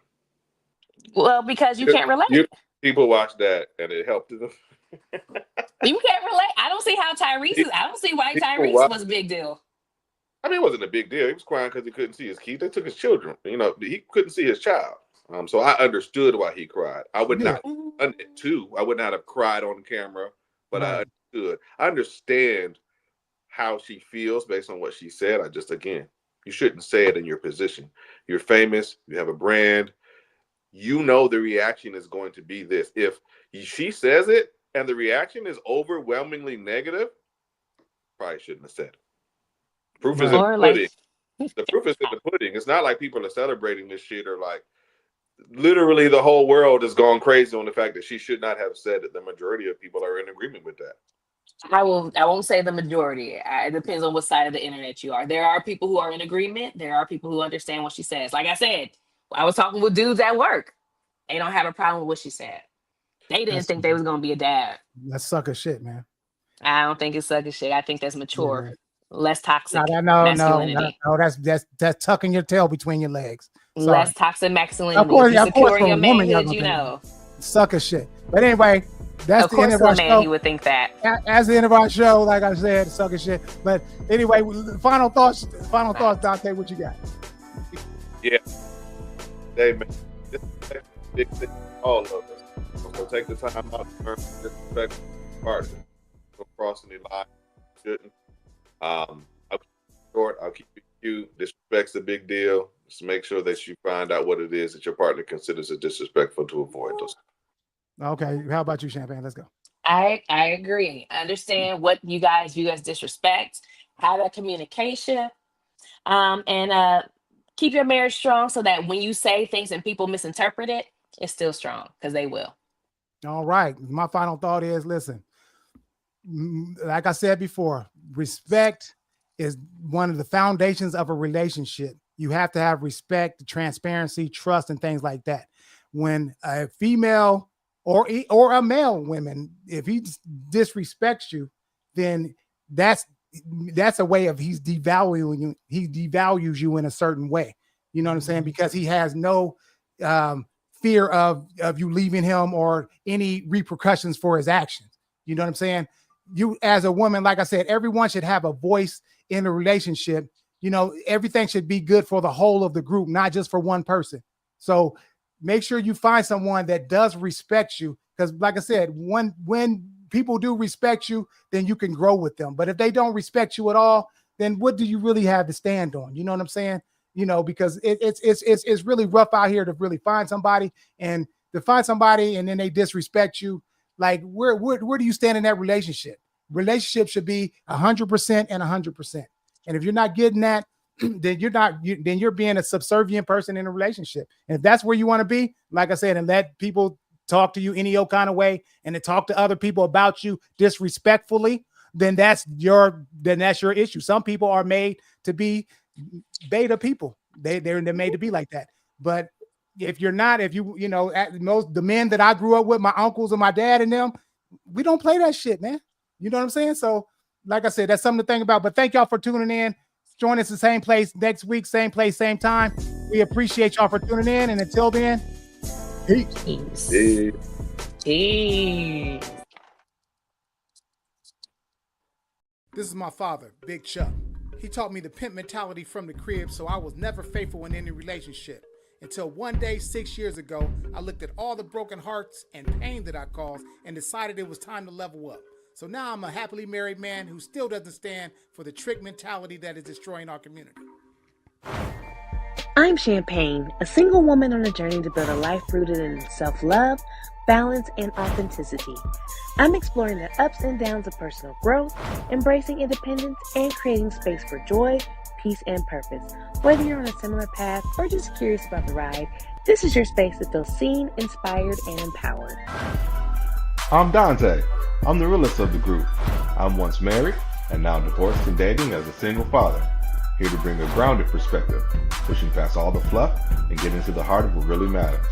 Well, because you can't relate. People watch that and it helped them. You can't relate. I don't see how I don't see why Tyrese was a big deal. I mean, it wasn't a big deal. He was crying because he couldn't see his kids. They took his children. He couldn't see his child. So I understood why he cried. I would not have done it too. I would not have cried on camera, but I understood. I understand how she feels based on what she said. You shouldn't say it in your position. You're famous. You have a brand. The reaction is going to be this. If she says it and the reaction is overwhelmingly negative, probably shouldn't have said it. Proof is in the pudding. The proof is in the pudding. It's not like people are celebrating this shit or like literally the whole world has gone crazy on the fact that she should not have said it. The majority of people are in agreement with that. I won't say the majority. It depends on what side of the internet you are. There are people who are in agreement. There are people who understand what she says. Like I said, I was talking with dudes at work. They don't have a problem with what she said. They didn't think they was going to be a dad. That's sucker shit, man. I don't think it's sucker shit. I think that's mature. Yeah. Less toxic. No. That's tucking your tail between your legs. Sorry. Less toxic masculinity. Of course, your manhood, sucker shit. But anyway, that's the end of our show. He would think that. As the end of our show, like I said, sucker shit. But anyway, final thoughts, Dante. What you got? Yeah. Hey man, this is big thing for all of us. So take the time out to learn to disrespect partner. Don't cross any line. Shouldn't. I'll keep it short. I'll keep it cute. Disrespect's a big deal. Just make sure that you find out what it is that your partner considers it disrespectful to avoid those. Okay. How about you, Champagne? Let's go. I agree. I understand what you guys view as disrespect. Have that communication. And keep your marriage strong so that when you say things and people misinterpret it, it's still strong because they will. All right. My final thought is, listen, like I said before, respect is one of the foundations of a relationship. You have to have respect, transparency, trust, and things like that. When a female or a male woman, if he disrespects you, then that's a way of he's devaluing you. He devalues you in a certain way. You know what I'm saying? Because he has no fear of you leaving him or any repercussions for his actions. You know what I'm saying? You as a woman, like I said, everyone should have a voice in a relationship. You know, everything should be good for the whole of the group, not just for one person. So make sure you find someone that does respect you. Because like I said, when people do respect you, then you can grow with them. But if they don't respect you at all, then what do you really have to stand on? You know what I'm saying? You know, because it's really rough out here to really find somebody and then they disrespect you. Like where do you stand in that relationship? Relationship should be 100% and 100%. And if you're not getting that, then you're being a subservient person in a relationship. And if that's where you want to be, like I said, and let people talk to you any old kind of way and to talk to other people about you disrespectfully, then that's your issue. Some people are made to be beta people. They're made to be like that. But if you're not, the men that I grew up with, my uncles and my dad and them, we don't play that shit, man. You know what I'm saying? So like I said, that's something to think about. But thank y'all for tuning in. Join us the same place next week, same place, same time. We appreciate y'all for tuning in. And until then, peace. Peace. This is my father, Big Chuck. He taught me the pimp mentality from the crib, so I was never faithful in any relationship. Until one day, 6 years ago, I looked at all the broken hearts and pain that I caused and decided it was time to level up. So now I'm a happily married man who still doesn't stand for the trick mentality that is destroying our community. I'm Champagne, a single woman on a journey to build a life rooted in self-love, balance, and authenticity. I'm exploring the ups and downs of personal growth, embracing independence, and creating space for joy, peace, and purpose. Whether you're on a similar path or just curious about the ride, this is your space to feel seen, inspired, and empowered. I'm Dante. I'm the realest of the group. I'm once married and now divorced and dating as a single father. Here to bring a grounded perspective, pushing past all the fluff and getting to the heart of what really matters.